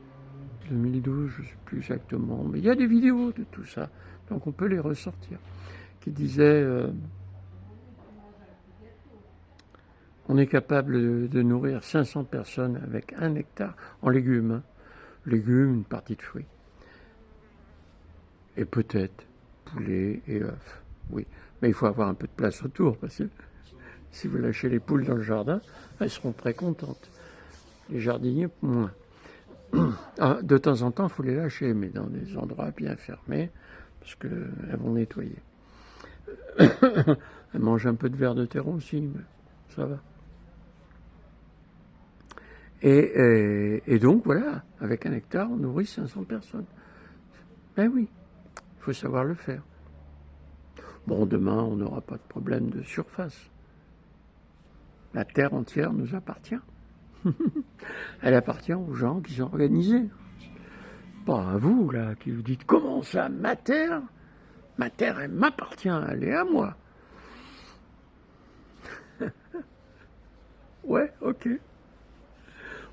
2012, je ne sais plus exactement, mais il y a des vidéos de tout ça, donc on peut les ressortir, qui disaient on est capable de nourrir 500 personnes avec 1 hectare en légumes, hein. Légumes, une partie de fruits. Et peut-être poulet et œufs, oui. Mais il faut avoir un peu de place autour, parce que si vous lâchez les poules dans le jardin, elles seront très contentes. Les jardiniers, moins. Ah, de temps en temps, il faut les lâcher, mais dans des endroits bien fermés, parce qu'elles vont nettoyer. Elles mangent un peu de vers de terre aussi, mais ça va. Et donc, voilà, avec 1 hectare, on nourrit 500 personnes. Ben oui, il faut savoir le faire. Bon, demain, on n'aura pas de problème de surface. La terre entière nous appartient. Elle appartient aux gens qui sont organisés. Pas à vous, là, qui vous dites, comment ça, ma terre, elle m'appartient, elle est à moi. Ouais, ok.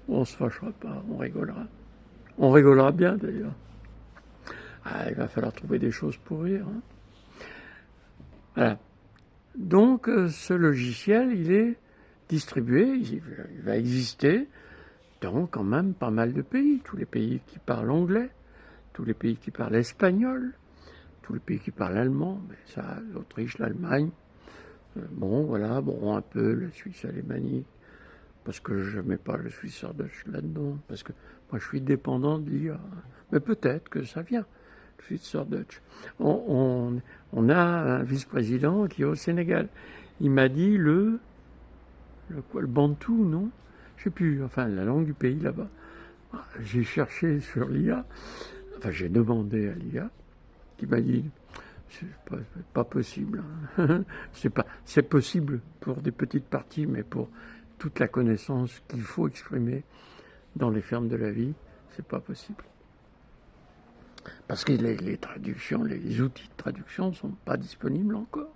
On se fâchera pas, on rigolera. On rigolera bien, d'ailleurs. Ah, il va falloir trouver des choses pour rire. Hein. Voilà. Donc, ce logiciel, il est distribué, il va exister dans quand même pas mal de pays. Tous les pays qui parlent anglais, tous les pays qui parlent espagnol, tous les pays qui parlent allemand, mais ça, l'Autriche, l'Allemagne, bon, voilà, bon, un peu la Suisse alémanique, parce que je ne mets pas le Schweizerdeutsch là-dedans, parce que moi je suis dépendant de l'IA. Mais peut-être que ça vient, le Schweizerdeutsch. On a un vice-président qui est au Sénégal. Il m'a dit le bantou, non? Je ne sais plus, enfin la langue du pays là-bas. J'ai cherché sur l'IA, enfin j'ai demandé à l'IA, qui m'a dit c'est pas possible. Hein. C'est possible pour des petites parties, mais pour toute la connaissance qu'il faut exprimer dans les fermes de la vie, c'est pas possible. Parce que les traductions, les outils de traduction ne sont pas disponibles encore.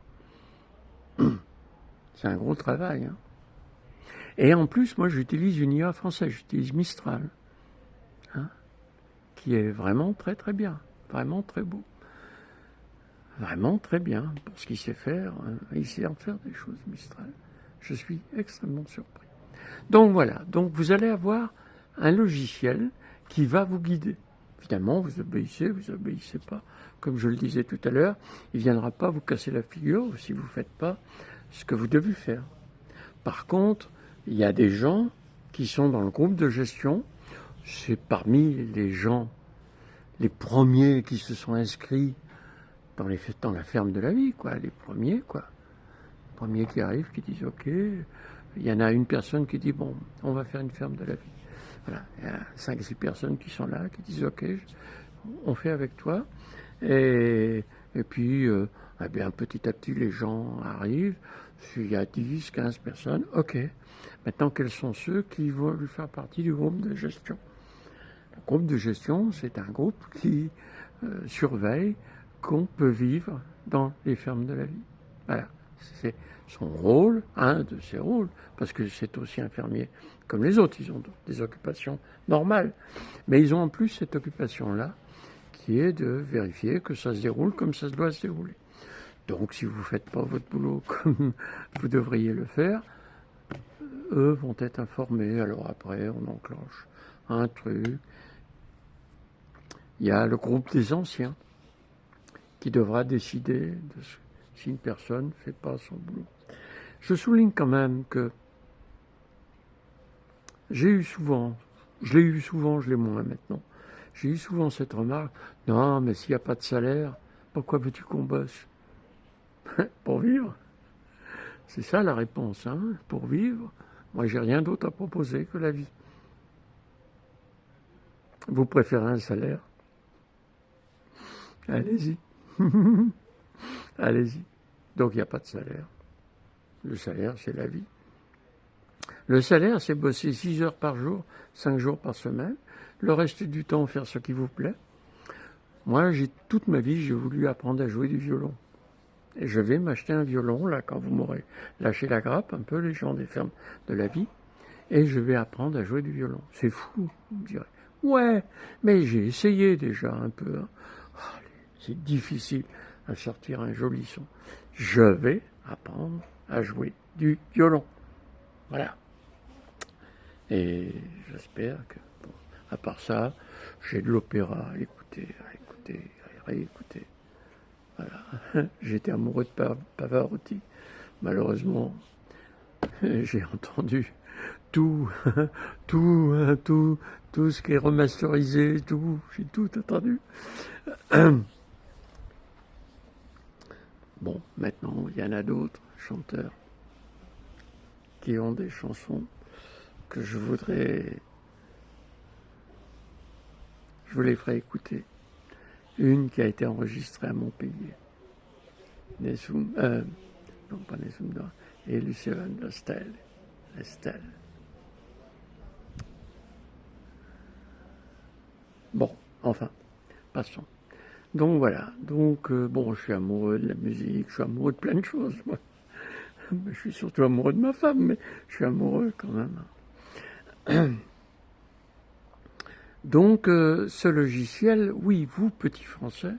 C'est un gros travail. Hein. Et en plus, moi, j'utilise une IA française, j'utilise Mistral, hein, qui est vraiment très très bien, vraiment très beau. Vraiment très bien pour ce qu'il sait faire. Il sait en faire des choses, Mistral. Je suis extrêmement surpris. Donc voilà, donc vous allez avoir un logiciel qui va vous guider. Finalement, vous obéissez pas. Comme je le disais tout à l'heure, il ne viendra pas vous casser la figure si vous ne faites pas ce que vous devez faire. Par contre, il y a des gens qui sont dans le groupe de gestion. C'est parmi les gens, les premiers qui se sont inscrits dans la ferme de la vie, quoi, les premiers, quoi. Les premiers qui arrivent, qui disent ok, il y en a une personne qui dit bon, on va faire une ferme de la vie. Voilà, il y a 5-6 personnes qui sont là, qui disent ok, on fait avec toi. Et puis, eh bien, petit à petit, les gens arrivent. Il y a 10-15 personnes, ok. Maintenant, quels sont ceux qui vont faire partie du groupe de gestion? Le groupe de gestion, c'est un groupe qui surveille qu'on peut vivre dans les fermes de la vie. Voilà, c'est son rôle, un de ses rôles, parce que c'est aussi un fermier comme les autres, ils ont des occupations normales. Mais ils ont en plus cette occupation-là, qui est de vérifier que ça se déroule comme ça doit se dérouler. Donc si vous ne faites pas votre boulot comme vous devriez le faire, eux vont être informés. Alors après, on enclenche un truc. Il y a le groupe des anciens qui devra décider si une personne ne fait pas son boulot. Je souligne quand même que je l'ai eu souvent, je l'ai moins maintenant. J'ai eu souvent cette remarque, non, mais s'il n'y a pas de salaire, pourquoi veux-tu qu'on bosse? Pour vivre. C'est ça la réponse, hein, pour vivre. Moi, j'ai rien d'autre à proposer que la vie. Vous préférez un salaire? Allez-y. Allez-y. Donc, il n'y a pas de salaire. Le salaire, c'est la vie. Le salaire, c'est bosser 6 heures par jour, 5 jours par semaine. Le reste du temps, faire ce qui vous plaît. Moi, toute ma vie, j'ai voulu apprendre à jouer du violon. Et je vais m'acheter un violon, là, quand vous m'aurez lâché la grappe, un peu les gens des fermes de la vie, et je vais apprendre à jouer du violon. C'est fou, vous me direz. Ouais, mais j'ai essayé déjà un peu. Hein. Oh, c'est difficile à sortir un joli son. Je vais apprendre à jouer du violon. Voilà. Et j'espère que, bon, à part ça, j'ai de l'opéra à écouter, à réécouter. Voilà. J'étais amoureux de Pavarotti. Malheureusement, j'ai entendu tout, tout ce qui est remasterisé, tout, j'ai tout entendu. Bon, maintenant, il y en a d'autres chanteurs qui ont des chansons que je vous les ferai écouter. Une qui a été enregistrée à Montpellier. Nesum, non pas Nesum, et Lucien Estelle. Bon, enfin, passons. Donc voilà, bon, je suis amoureux de la musique, je suis amoureux de plein de choses, moi. Je suis surtout amoureux de ma femme, mais je suis amoureux quand même. Donc, ce logiciel, oui, vous, petits Français,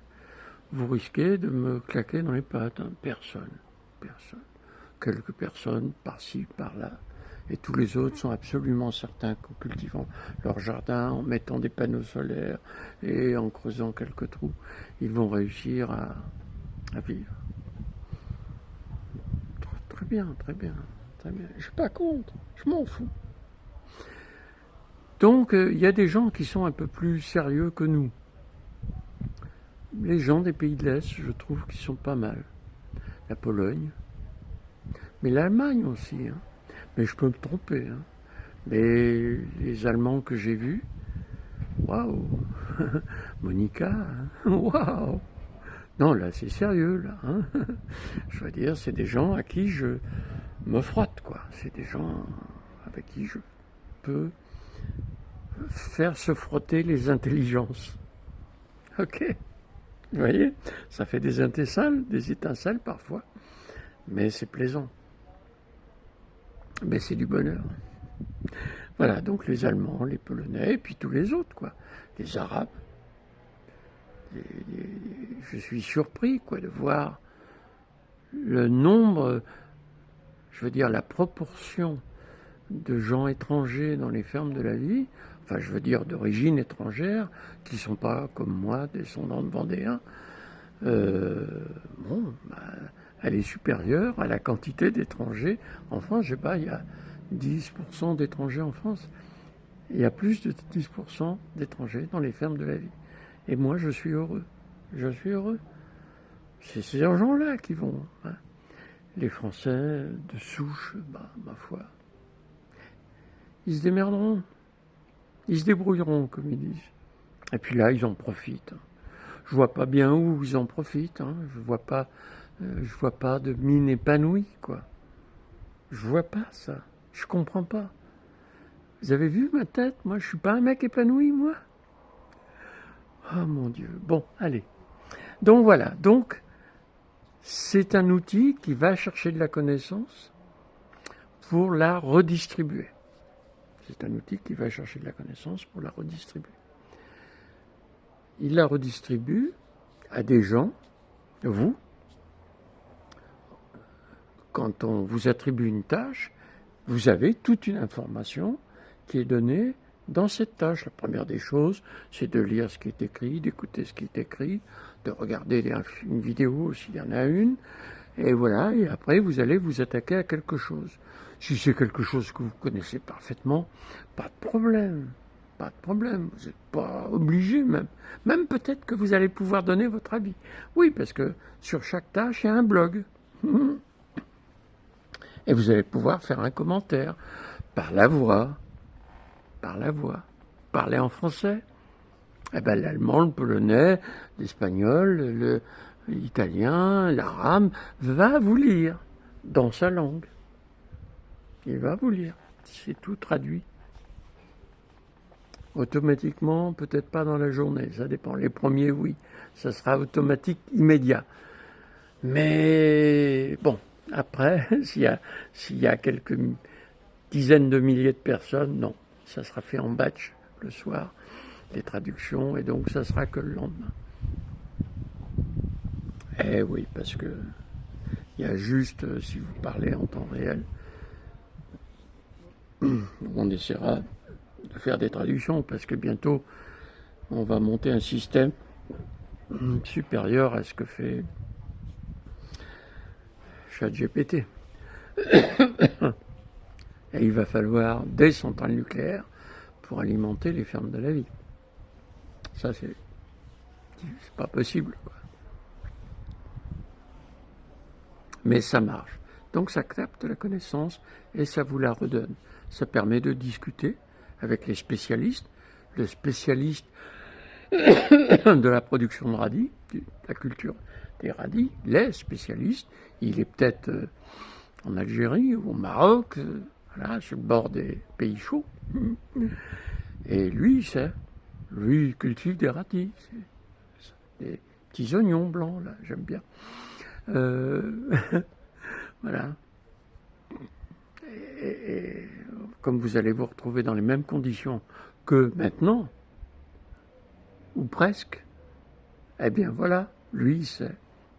vous risquez de me claquer dans les pattes. Hein. Personne. Quelques personnes, par-ci, par-là. Et tous les autres sont absolument certains qu'en cultivant leur jardin, en mettant des panneaux solaires et en creusant quelques trous, ils vont réussir à vivre. Très bien. Je ne suis pas contre, je m'en fous. Donc, il y a des gens qui sont un peu plus sérieux que nous. Les gens des pays de l'Est, je trouve qu'ils sont pas mal. La Pologne, mais l'Allemagne aussi. Hein. Mais je peux me tromper. Hein. Mais les Allemands que j'ai vus, waouh, Monica, hein. Waouh. Non, là, c'est sérieux, là. Hein. Je veux dire, c'est des gens à qui je me frotte, quoi. C'est des gens avec qui je peux faire se frotter les intelligences. Ok. Vous voyez, ça fait des étincelles parfois, mais c'est plaisant. Mais c'est du bonheur. Voilà, donc les Allemands, les Polonais, et puis tous les autres, quoi. Les Arabes. Je suis surpris, quoi, de voir le nombre, je veux dire, la proportion de gens étrangers dans les fermes de la vie, enfin, je veux dire, d'origine étrangère, qui ne sont pas, comme moi, descendants de Vendéens. Bon, bah, elle est supérieure à la quantité d'étrangers en France. Je sais pas, il y a 10% d'étrangers en France. Il y a plus de 10% d'étrangers dans les fermes de la vie. Et moi, je suis heureux. Je suis heureux. c'est ces gens-là qui vont. Hein. Les Français de souche, bah, ma foi, ils se démerderont. Ils se débrouilleront, comme ils disent. Et puis là, ils en profitent. Je vois pas bien où ils en profitent. Hein. Je vois pas de mine épanouie, quoi. Je vois pas ça. Je comprends pas. Vous avez vu ma tête? Moi, je suis pas un mec épanoui, moi. Oh mon Dieu. Bon, allez. Donc voilà. Donc, c'est un outil qui va chercher de la connaissance pour la redistribuer. C'est un outil qui va chercher de la connaissance pour la redistribuer. Il la redistribue à des gens, vous. Quand on vous attribue une tâche, vous avez toute une information qui est donnée dans cette tâche. La première des choses, c'est de lire ce qui est écrit, d'écouter ce qui est écrit, de regarder une vidéo s'il y en a une, et voilà, et après vous allez vous attaquer à quelque chose. Si c'est quelque chose que vous connaissez parfaitement, pas de problème. Pas de problème, vous n'êtes pas obligé même. Même peut-être que vous allez pouvoir donner votre avis. Oui, parce que sur chaque tâche, il y a un blog. Et vous allez pouvoir faire un commentaire par la voix. Parler en français. Eh ben, l'allemand, le polonais, l'espagnol, l'italien, l'arabe va vous lire dans sa langue. Il va vous lire. C'est tout traduit. Automatiquement, peut-être pas dans la journée, ça dépend. Les premiers, oui, ça sera automatique immédiat. Mais bon, après, s'il y a quelques dizaines de milliers de personnes, non, ça sera fait en batch le soir, les traductions, et donc ça sera que le lendemain. Eh oui, parce que il y a juste, si vous parlez en temps réel, on essaiera de faire des traductions, parce que bientôt, on va monter un système supérieur à ce que fait ChatGPT. Et il va falloir des centrales nucléaires pour alimenter les fermes de la vie. Ça, c'est pas possible, quoi. Mais ça marche. Donc ça capte la connaissance et ça vous la redonne. Ça permet de discuter avec les spécialistes. Le spécialiste de la production de radis, de la culture des radis, les spécialistes, il est peut-être en Algérie ou au Maroc, voilà, sur le bord des pays chauds. Et lui, il cultive des radis, des petits oignons blancs, là, j'aime bien. Voilà. Et comme vous allez vous retrouver dans les mêmes conditions que maintenant, ou presque, eh bien voilà, lui il sait,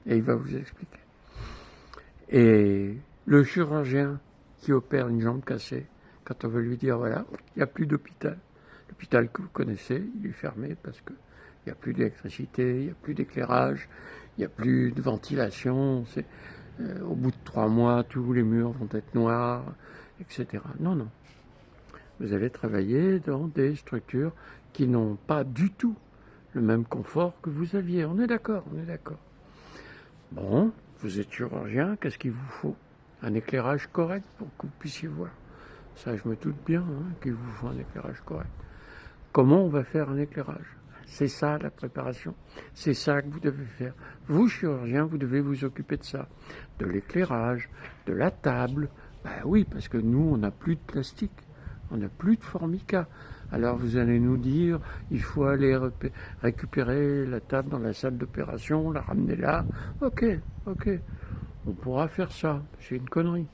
et il va vous expliquer. Et le chirurgien qui opère une jambe cassée, quand on veut lui dire, voilà, il n'y a plus d'hôpital. L'hôpital que vous connaissez, il est fermé parce qu'il n'y a plus d'électricité, il n'y a plus d'éclairage, il n'y a plus de ventilation. Au bout de 3 mois, tous les murs vont être noirs, etc. Non, non. Vous allez travailler dans des structures qui n'ont pas du tout le même confort que vous aviez. On est d'accord, on est d'accord. Bon, vous êtes chirurgien, qu'est-ce qu'il vous faut? Un éclairage correct pour que vous puissiez voir. Ça, je me doute bien qu'il vous faut un éclairage correct. Comment on va faire un éclairage? C'est ça la préparation. C'est ça que vous devez faire. Vous, chirurgien, vous devez vous occuper de ça. De l'éclairage, de la table. Ben oui, parce que nous, on n'a plus de plastique. On n'a plus de formica. Alors vous allez nous dire, il faut aller récupérer la table dans la salle d'opération, la ramener là. Ok, on pourra faire ça. C'est une connerie.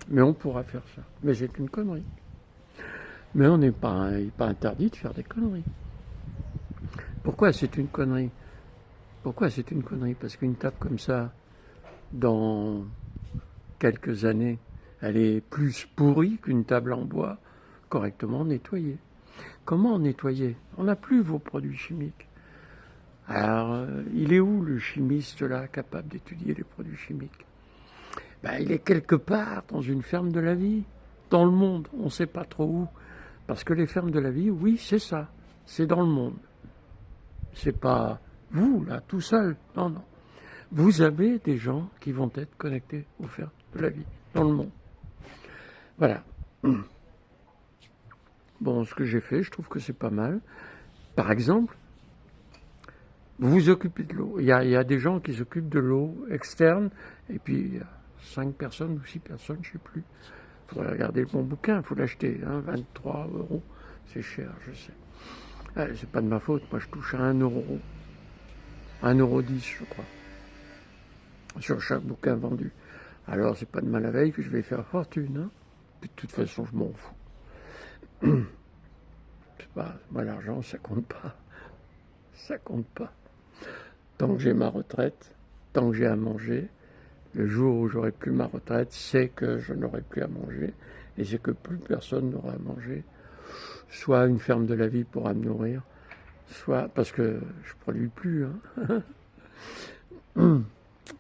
Mais on pourra faire ça. Mais c'est une connerie. Mais on n'est pas interdit de faire des conneries. Pourquoi c'est une connerie? Pourquoi c'est une connerie? Parce qu'une table comme ça, dans quelques années, elle est plus pourrie qu'une table en bois correctement nettoyée. Comment nettoyer? On n'a plus vos produits chimiques. Alors, il est où le chimiste là, capable d'étudier les produits chimiques? Ben, il est quelque part dans une ferme de la vie, dans le monde, on ne sait pas trop où. Parce que les fermes de la vie, oui, c'est ça, c'est dans le monde. C'est pas vous, là, tout seul, non, non. vous avez des gens qui vont être connectés aux fermes de la vie dans le monde. Voilà. Bon, ce que j'ai fait, je trouve que c'est pas mal. Par exemple, vous vous occupez de l'eau. Il y a des gens qui s'occupent de l'eau externe, et puis il y a 5 personnes ou 6 personnes, je ne sais plus. Il faudrait regarder le bon bouquin, il faut l'acheter, hein, 23 €. C'est cher, je sais. C'est pas de ma faute, moi je touche à 1 €. 1,10 €, je crois, sur chaque bouquin vendu. Alors c'est pas de mal à veille que je vais faire fortune, hein. Puis, de toute façon, je m'en fous. C'est pas, moi l'argent, ça compte pas. Ça compte pas. Tant que j'ai ma retraite, tant que j'ai à manger, le jour où j'aurai plus ma retraite, c'est que je n'aurai plus à manger, et c'est que plus personne n'aura à manger. Soit une ferme de la vie pourra me nourrir, soit parce que je produis plus, hein.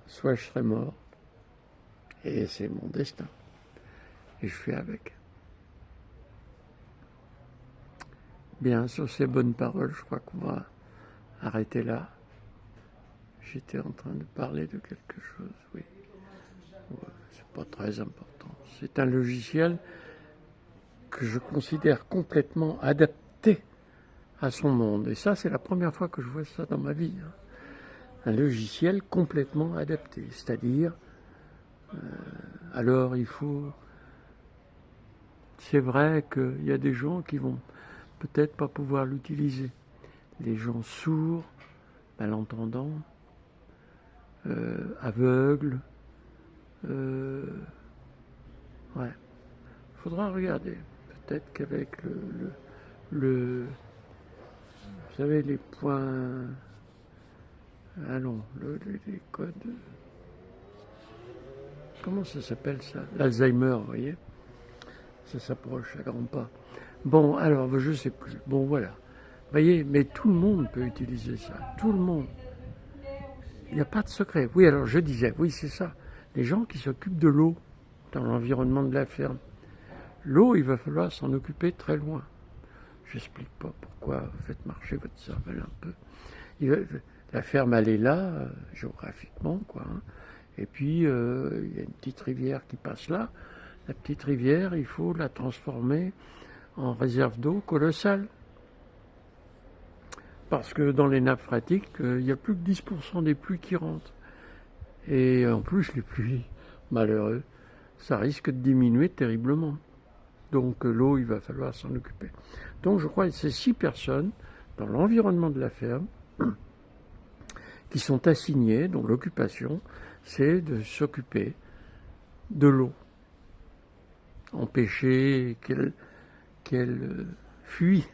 Soit je serai mort, et c'est mon destin, et je fais avec. Bien, sur ces bonnes paroles, je crois qu'on va arrêter là. J'étais en train de parler de quelque chose, oui. Ouais, c'est pas très important. C'est un logiciel que je considère complètement adapté à son monde. Et ça, c'est la première fois que je vois ça dans ma vie, hein. Un logiciel complètement adapté. C'est-à-dire, alors il faut... C'est vrai qu'il y a des gens qui vont peut-être pas pouvoir l'utiliser. Les gens sourds, malentendants, aveugles. Ouais. Faudra regarder. Peut-être qu'avec le... Vous savez, les points... Ah non, les codes... Comment ça s'appelle ça? L'Alzheimer, vous voyez? Ça s'approche à grands pas. Bon, alors, je sais plus. Bon, voilà. Vous voyez, mais tout le monde peut utiliser ça. Tout le monde. Il n'y a pas de secret. Oui, alors je disais, oui, c'est ça. Les gens qui s'occupent de l'eau dans l'environnement de la ferme. L'eau, il va falloir s'en occuper très loin. J'explique pas pourquoi vous faites marcher votre cervelle un peu. La ferme, elle est là, géographiquement, quoi, hein. Et puis, il y a une petite rivière qui passe là. La petite rivière, il faut la transformer en réserve d'eau colossale. Parce que dans les nappes phréatiques, il n'y a plus que 10% des pluies qui rentrent. Et en plus, les pluies, malheureux, ça risque de diminuer terriblement. Donc l'eau, il va falloir s'en occuper. Donc je crois que c'est 6 personnes dans l'environnement de la ferme qui sont assignées, dont l'occupation, c'est de s'occuper de l'eau. Empêcher qu'elle fuit.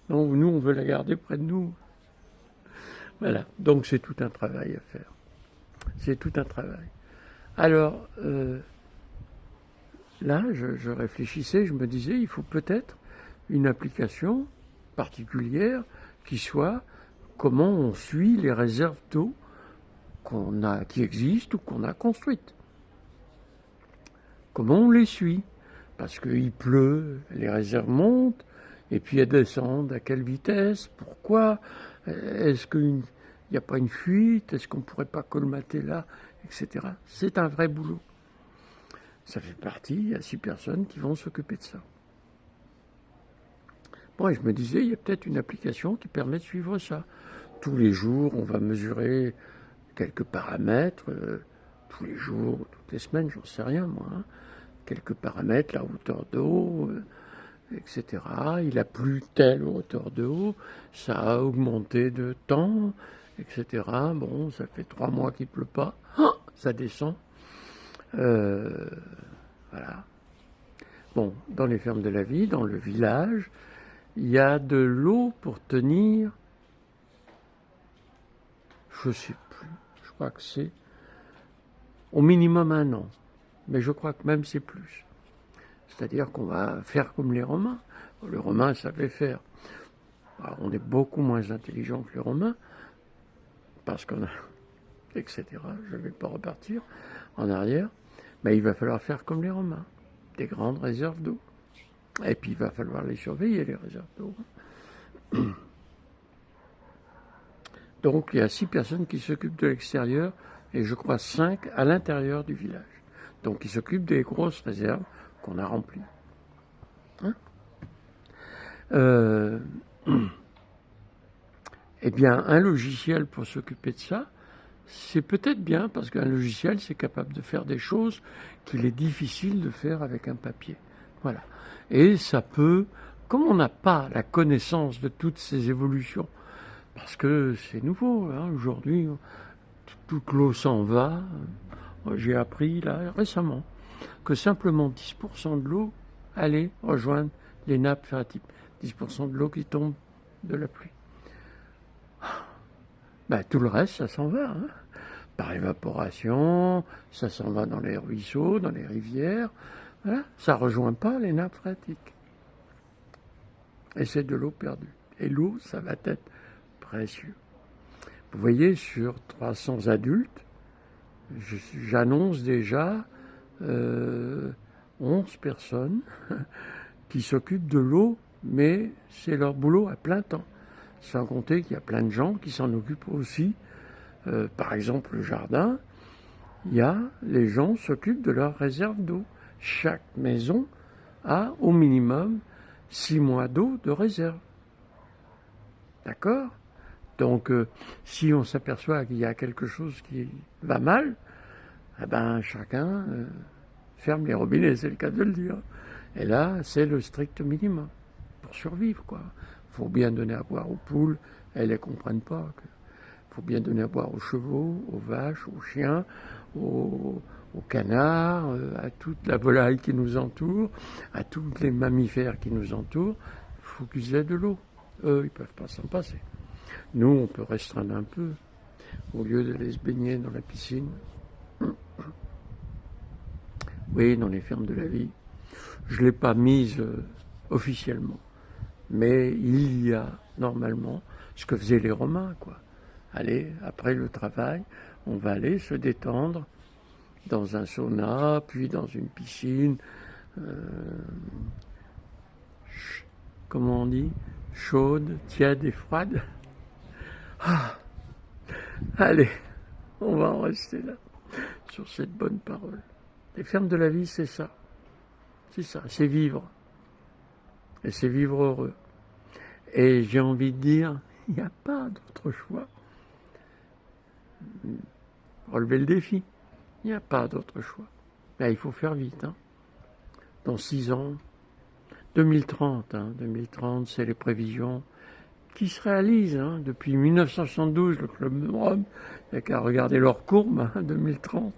Donc nous, on veut la garder près de nous. Voilà, donc c'est tout un travail à faire. C'est tout un travail. Alors, là, je réfléchissais, je me disais, il faut peut-être une application particulière qui soit comment on suit les réserves d'eau qui existent ou qu'on a construites. Comment on les suit? Parce qu'il pleut, les réserves montent, et puis elles descendent à quelle vitesse? Pourquoi? Est-ce qu'il n'y a pas une fuite? Est-ce qu'on ne pourrait pas colmater là? Etc. C'est un vrai boulot. Ça fait partie, il y a 6 personnes qui vont s'occuper de ça. Bon, et je me disais, il y a peut-être une application qui permet de suivre ça. Tous les jours, on va mesurer quelques paramètres, tous les jours, toutes les semaines, j'en sais rien moi, hein. Quelques paramètres, la hauteur d'eau, etc. Il a plu telle hauteur d'eau, ça a augmenté de temps, etc. Bon, ça fait 3 mois qu'il ne pleut pas, ça descend. Voilà. Bon, dans les fermes de la vie, dans le village, il y a de l'eau pour tenir, je ne sais plus, je crois que c'est au minimum 1 an, mais je crois que même c'est plus. C'est-à-dire qu'on va faire comme les Romains. Les Romains savaient faire. Alors, on est beaucoup moins intelligents que les Romains, parce qu'on a, etc. Je ne vais pas repartir en arrière, mais il va falloir faire comme les Romains, des grandes réserves d'eau. Et puis il va falloir les surveiller, les réserves d'eau. Donc il y a 6 personnes qui s'occupent de l'extérieur et je crois 5 à l'intérieur du village. Donc ils s'occupent des grosses réserves qu'on a remplies. Hein? Eh bien, un logiciel pour s'occuper de ça, c'est peut-être bien, parce qu'un logiciel, c'est capable de faire des choses qu'il est difficile de faire avec un papier. Voilà. Et ça peut, comme on n'a pas la connaissance de toutes ces évolutions, parce que c'est nouveau, hein, aujourd'hui, toute l'eau s'en va. J'ai appris là récemment que simplement 10% de l'eau allait rejoindre les nappes phréatiques. 10% de l'eau qui tombe de la pluie. Ben, tout le reste, ça s'en va. Hein. Par évaporation, ça s'en va dans les ruisseaux, dans les rivières. Voilà. Ça ne rejoint pas les nappes phréatiques. Et c'est de l'eau perdue. Et l'eau, ça va être précieux. Vous voyez, sur 300 adultes, j'annonce déjà 11 personnes qui s'occupent de l'eau, mais c'est leur boulot à plein temps. Sans compter qu'il y a plein de gens qui s'en occupent aussi. Par exemple, le jardin, les gens s'occupent de leur réserve d'eau. Chaque maison a au minimum 6 mois d'eau de réserve. D'accord ? Donc, si on s'aperçoit qu'il y a quelque chose qui va mal, eh ben, chacun ferme les robinets, c'est le cas de le dire. Et là, c'est le strict minimum pour survivre, quoi. Il faut bien donner à boire aux poules, elles ne comprennent pas. Il faut bien donner à boire aux chevaux, aux vaches, aux chiens, aux canards, à toute la volaille qui nous entoure, à tous les mammifères qui nous entourent. Il faut qu'ils aient de l'eau. Eux, ils ne peuvent pas s'en passer. Nous, on peut restreindre un peu, au lieu d'aller se baigner dans la piscine. Oui, dans les fermes de la vie. Je ne l'ai pas mise officiellement. Mais il y a normalement ce que faisaient les Romains, quoi. Allez, après le travail, on va aller se détendre dans un sauna, puis dans une piscine, comment on dit, chaude, tiède et froide. Ah, allez, on va en rester là, sur cette bonne parole. Les fermes de la vie, c'est ça. C'est ça, c'est vivre. Et c'est vivre heureux. Et j'ai envie de dire, il n'y a pas d'autre choix. Relever le défi. Il n'y a pas d'autre choix. Là, il faut faire vite. Hein. Dans 6 ans, 2030, 2030, c'est les prévisions qui se réalisent. Hein. Depuis 1972, le Club de Rome, il n'y a qu'à regarder leur courbe, 2030.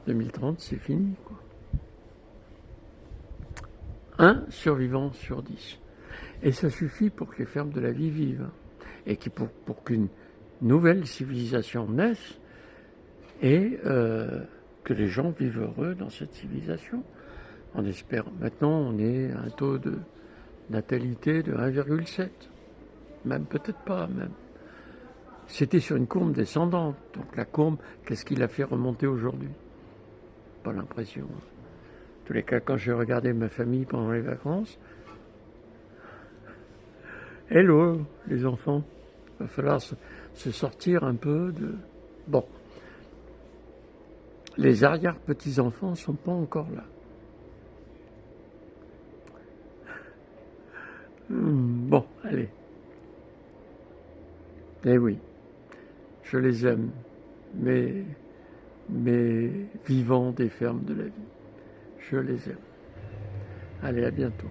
2030, c'est fini, quoi. 1 survivant sur 10. Et ça suffit pour que les fermes de la vie vivent. Et pour qu'une nouvelle civilisation naisse et que les gens vivent heureux dans cette civilisation. On espère. Maintenant, on est à un taux de natalité de 1,7. Même peut-être pas, même. C'était sur une courbe descendante. Donc la courbe, qu'est-ce qui l'a fait remonter aujourd'hui? Pas l'impression. En tous les cas, quand j'ai regardé ma famille pendant les vacances, hello, les enfants, il va falloir se sortir un peu de... Bon, les arrière-petits-enfants ne sont pas encore là. Bon, allez. Eh oui, je les aime, mes vivants des fermes de la vie. Je les aime. Allez, à bientôt.